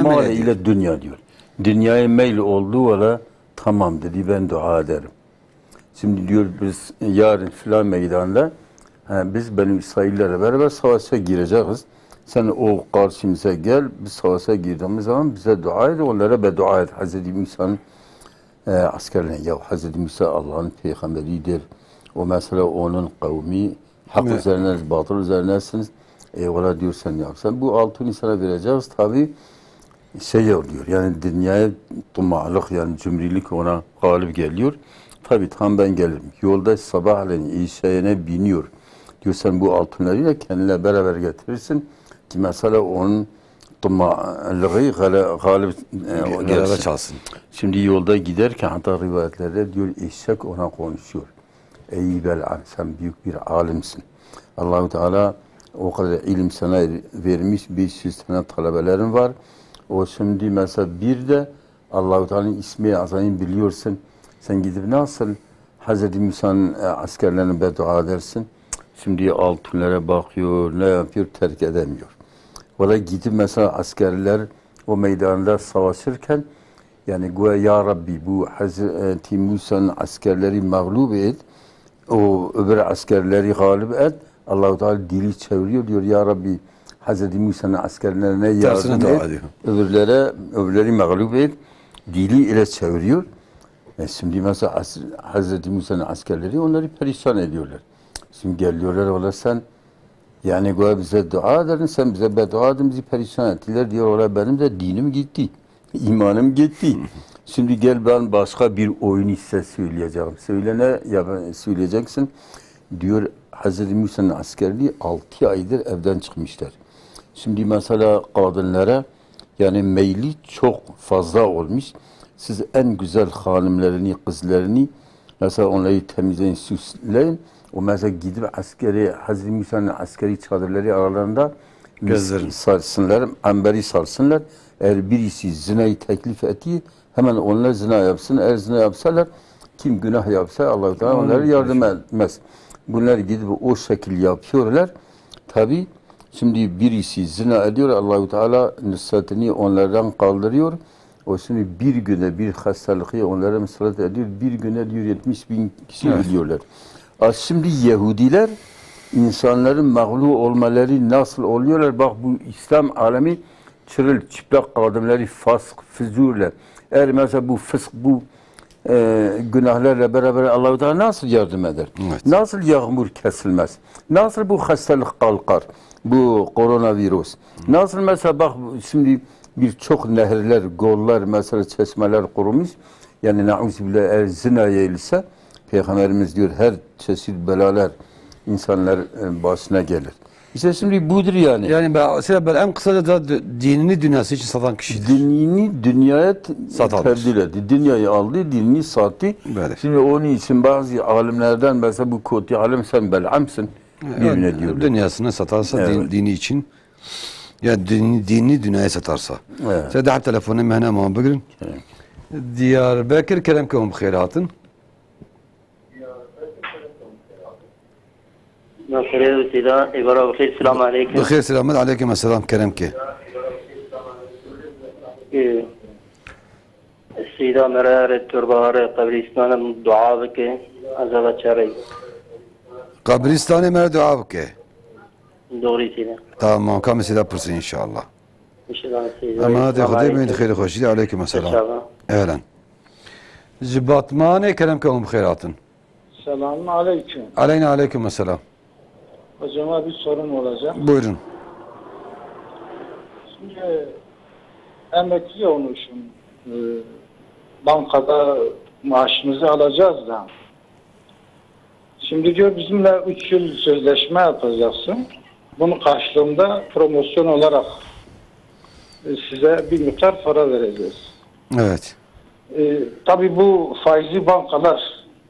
mal ile dünya diyor. Dünyaya meyil oldu vela tamam dedi, ben dua ederim. Şimdi diyor biz yarın filan meydanda biz Beni İsraillerle beraber savaşa gireceğiz. Sen o karşımıza gel, biz savaşa girdiğimiz zaman bize dua et, onlara beddua et. Hazreti Musa'nın askerlerine, ya Hazreti Musa Allah'ın peygamberidir. O mesela onun kavmi hak üzerinesiniz, batıl üzerinesiniz. Eyvallah diyor sen yapsan. Bu altını sana vereceğiz. Tabi oluyor. Yani dünyaya tumalık yani cümrilik ona galip geliyor. Tabi tam ben gelirim. Yolda sabahleyin İsa'ya biniyor. Diyor sen bu altınlarıyla kendine beraber getirirsin ki mesela onun tumalığı galip çalsın. Şimdi yolda giderken hatta rivayetlerde diyor eşek ona konuşuyor. Ey Bel'am sen büyük bir alimsin. Allah-u Teala o kadar ilim sana vermiş, 500 tane talebelerin var. O şimdi mesela bir de Allah-u Teala'nın ismi azamını biliyorsun. Sen gidip nasıl Hazreti Musa'nın askerlerine beddua edersin. Şimdi altınlara bakıyor, ne yapıyor, terk edemiyor. Valla gidip mesela askerler o meydanda savaşırken yani güya ya Rabbi bu Hazreti Musa'nın askerleri mağlup et, o öbür askerleri galip et. Allah-u Teala dili çeviriyor diyor ya Rabbi Hazreti Musa'nın askerlerine yardım et, öbürleri mağlup et, dili ile çeviriyor. Şimdi mesela Hazreti Musa'nın askerleri onları perişan ediyorlar. Şimdi geliyorlar ola sen yani goya bize dua ederin, sen bize beddua edin, bizi perişan ettiler diyor. Ola benim de dinim gitti. İmanım gitti. Şimdi gel ben başka bir oyun hisse söyleyeceğim. Söyle ne ya söyleyeceksin? Diyor Hazreti Musa'nın askerliği 6 aydır evden çıkmışlar. Şimdi mesela kadınlara yani meyli çok fazla olmuş. Siz en güzel hanımlarını, kızlarını mesela onları temizleyin, süsleyin. O mesela gidip askeri, Hazreti Musa'nın askeri çadırları aralarında sarsınlar, amberi sarsınlar. Eğer birisi zinayı teklif etti, hemen onlar zina yapsın. Eğer zina yapsalar, kim günah yapsa Allah-u Teala onlara yardım etmez. Bunlar gidip o şekil yapıyorlar. Tabi şimdi birisi zina ediyor, Allah-u Teala nusratını onlardan kaldırıyor. O şimdi bir güne bir hastalığı onlara musallat ediyor. Bir güne diyor 70.000 kişi ölüyorlar. Şimdi Yahudiler insanların mağlup olmaları nasıl oluyorlar? Bak bu İslam alemi çırılçıplak kadınları fask, füzurla. Eğer mesela bu fısk, bu günahlarla beraber Allah-u Teala nasıl yardım eder? Evet. Nasıl yağmur kesilmez? Nasıl bu hastalık kalkar? Bu koronavirüs. Nasıl mesela bak şimdi birçok nehirler, gollar, mesela çeşmeler kurumuş. Yani nauzubillah eğer zina yayılsa Peygamberimiz diyor her çeşit belalar insanlar başına gelir. İşte şimdi budur yani. Yani ben en kısaca da dinini dünyası için satan kişidir. Dinini dünyaya tebdil etti. Dünyayı aldı, dinini sattı. Böyle. Şimdi onun için bazı alimlerden mesela bu kötü alim sen belamsın. Yani, dünyasını satarsa dini için ya dini dünyaya satarsa. Evet. Sen de telefonu mehne mağam bugün. Diyarbakır kerem kavum khairatın. السلام عليكم. بخير سلامات عليكم السلام كرمك. السيدة مرارة تربارة قبرستان دعاء بك عزبة شرعي. قبرستان مرارة دعاء بك. دوري سيدة. تمام كم سيدة برسي إن شاء الله. إن شاء الله سيدة. أما هذا خدي من خير خوشي عليكم السلام. أهلا. جباتماني كرمكم بخيراتن. Selamun aleyküm. Aleyna aleyküm selam. Hocama bir sorum olacak. Buyurun. Şimdi emekli olmuşum. Bankada maaşımızı alacağız da. Şimdi diyor bizimle 3 yıl sözleşme yapacaksın. Bunun karşılığında promosyon olarak size bir miktar para vereceğiz. Evet. Tabii bu faizli bankalar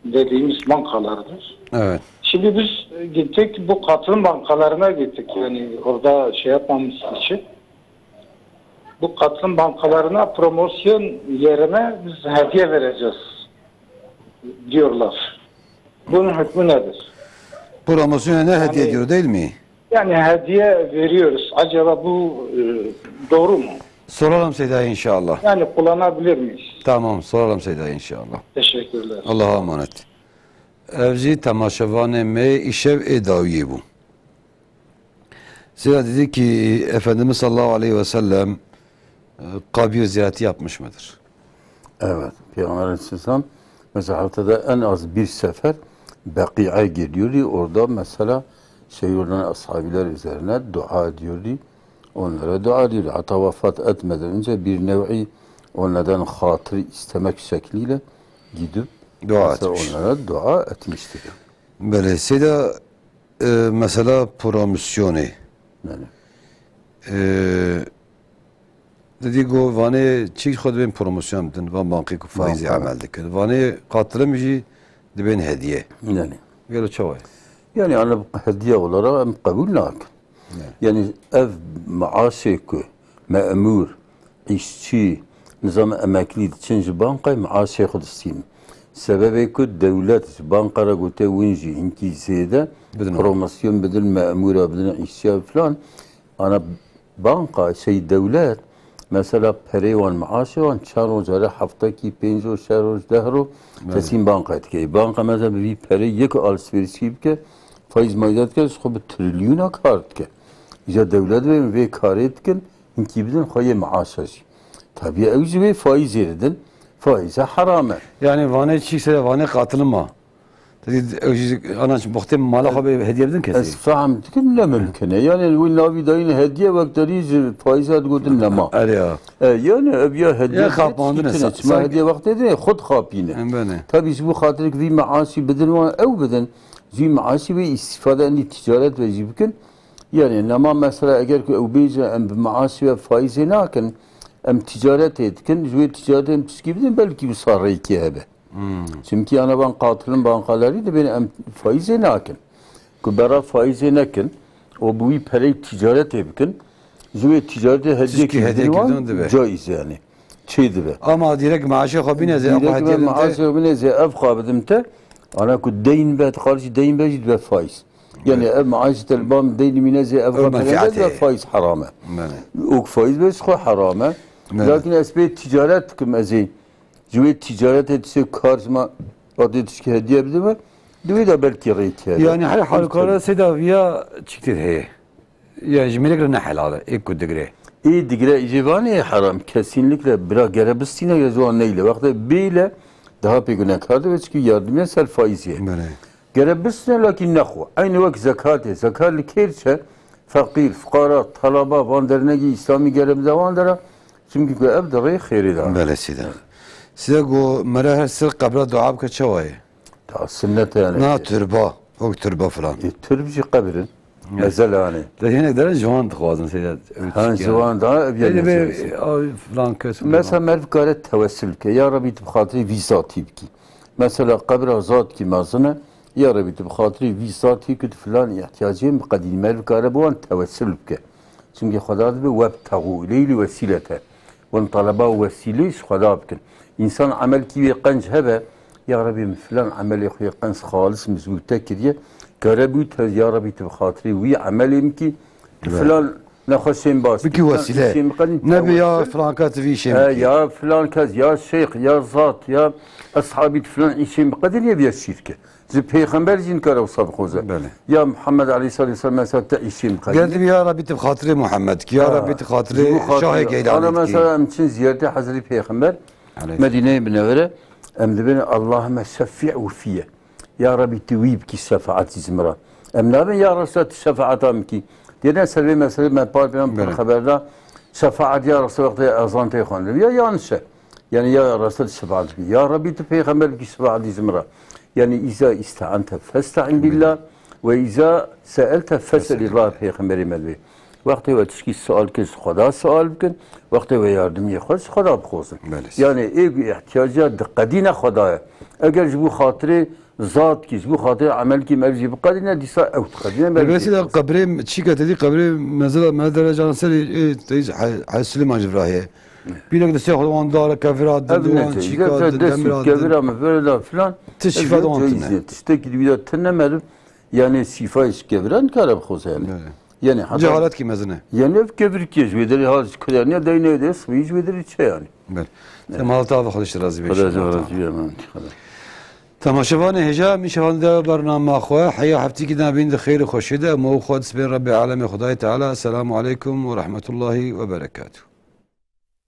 dediğimiz bankalardır. Evet. Şimdi biz gittik bu katılım bankalarına gittik yani orada şey yapmamız için. Bu katılım bankalarına promosyon yerine biz hediye vereceğiz diyorlar. Bunun hükmü nedir? Promosyona ne hediye ediyor değil mi? Yani hediye veriyoruz. Acaba bu doğru mu? Soralım Seyda'ya inşallah. Yani kullanabilir miyiz? Tamam soralım Seyda'ya inşallah. Teşekkürler. Allah'a emanet. Evci temaşavanı me işev edaviye bu. Seyda dedi ki Efendimiz sallallahu aleyhi ve sellem kabir ziyareti yapmış mıdır? Evet. Peygamber aleyhisselam mesela haftada en az bir sefer Beki'ye gidiyordu. Orada mesela oradan ashabiler üzerine dua ediyordu. Onlara dua ediyordu. Hatta vefat etmeden önce bir nevi onlardan hatırı istemek şekliyle gidip dua etmiş. Onlara dua etmiştir. Böyle Seyda mesela promosyonu. Yani. Dedi go vane çiğ xod ben promosyon bidin van bankı ku faizi amel dikir. Vane katılımcı dibin hediye. Yani. Gelo çavay. Yani ana hediye olarak kabul nakin. Yani ev maaşı ku memur, işçi, nizam emekli için banka maaşı xudistin. Sebebi ku devlet bankara gote winji inki zede promosyon bedel memura bedel işçi falan ana banka devlet mesela perivan maaşı var çarojara haftaki 5 roz 4 roz 10 roz teslim banka etki banka mesela bir peri yek alışverişi ki faiz maidat ki خب trilyona kart ki ya devlet ve kar etkin inki bedel xoye maaşı tabii evci ve faiz yerden faize haram. Yani vane çiğse vane katılma. انا بختم مالا خو هديه بدن كثير فهمت كن لا ممكن يعني النبي داين هديه وقت ريز فايزات قلت لنا ما يعني ابيا هديه يا خابوندنا ما هديه وقت دي خد خابينه تبي يسبو خاطرك ذي معاشي بدن او بدن ذي معاشي باستفاده ان التجاره ويجيبكن يعني انما مثلا اگر او بيجا ام بمعاشي فايز لكن ام تجارت etkin جوی تجارت ام تسکی بدن belki bu sarrayki hebe. Çünkü ana ben katılım bankaları da beni em faize nakin. Kubara faize nakin. O bu parayı ticaret etkin. Jüve ticarete hediye kildin caiz yani. Şeydi be. Ama direkt maaşı kabine ze direkt hediye maaşı kabine ze ev kabidimte. Ana ku deyin bet karşı deyin bet ve faiz. Yani ev maaşı telbam deyin mine ze ev kabidimte ve faiz harame. O faiz bes ko harame. Lakin esbet ticaret kim ezi جوی تجارت اتسی کارزما عادتش که هدیه بده و دوی دا belki ريت هذا يعني حال حالكارا سيدا فيها تشكتير هي يعني جميلك لنا حلالة ايه كود دقري ايه دقري اجيباني حرام kesinlikle bira gerebistine yazılan neyle vakti beyle daha pek kardı ve çünkü yardım sel faiziye gerebistine lakin nahwa aynı vakit zakatı kerçe fakir fukara talaba vandernegi İslami gerebde vandera çünkü evde rey khiri da bale sida سيقو مراهر سر قبل دعاء كشواي تا سنة يعني نا تربا هو تربا فلان ترب شي قبر نزل يعني ده هنا ده جوان تخوازن سيدا ها جوان ده يعني فلان كاس مثلا مرف قالت توسل كي يا ربي بخاطري فيزاتي بكي مثلا قبر ذات كي مازنه يا ربي بخاطري فيزاتي كنت فلان احتياجي قديم مرف قال بوان توسل بكي çünkü خدا ده وب تغو ليلي وسيلته وان طلبا وسيلة خدا بكن İnsan amel ki qanç hebe ya Rabbi filan amel ya qanç خالص مزبوطه كده قربت يا ربي تبخاطري وي عملهم كي فلان نخشين باس بكي وسيله نبي يا فلان كات في شيء يا فلان كاز يا شيخ يا ذات يا اصحابي فلان شيء بقدر يبي الشركه زي پیغمبر جن كره وصاب خوزه يا محمد عليه الصلاه والسلام مثلا تعيشين بقدر قلت يا ربي تبخاطري محمد يا ربي تبخاطري شاه قيلان انا مثلا امشي زيارتي حضرتي پیغمبر مدينة منورة أمدبنا اللهم شفع وفيه يا ربي تويب كي شفاعة زمرة أمنا يا رسول الشفاعة مكي دينا سلبي مسألة ما بار بيان بالخبر لا شفاعة يا رسول وقت أذان تيخون يا يانشة يعني يا رسول الشفاعة يا ربي تبي خمر كي شفاعة زمرة يعني إذا استعنت فاستعن بالله وإذا سألت فاسأل الله في خمر ملبي وقتی و تشکی سوال کش خدا سوال بکن وقتی و یاردمی خودش خدا بخوزن یعنی ای احتیاجات دقدین خداه اگر جبو خاطر ذات کی جبو خاطر عمل کی مرجی بقدینه دیسا او تقدینه بس اذا قبري تشيكا تدي قبري ما درجه نسري تيج حسلم جبراهي بيلك ده سيخ وان دار كفرات دوان تشيكا دمرات كفرا مفردا فلان تشفى دوان تشتكي بيدا تنمر يعني سيفايش كفران كار بخوز yani cehalet ki mezene. Yani kebir ki jvederi haz kılarına değne de svi jvederi çe yani. Bel. Temal tabi خودش راضی بشه. تماشاوان هجا میشوان ده برنامه خو حیا هفتی که نبین خیر خوشیده مو خود سبین رب العالمین خدای تعالی السلام علیکم و رحمت الله و برکاته.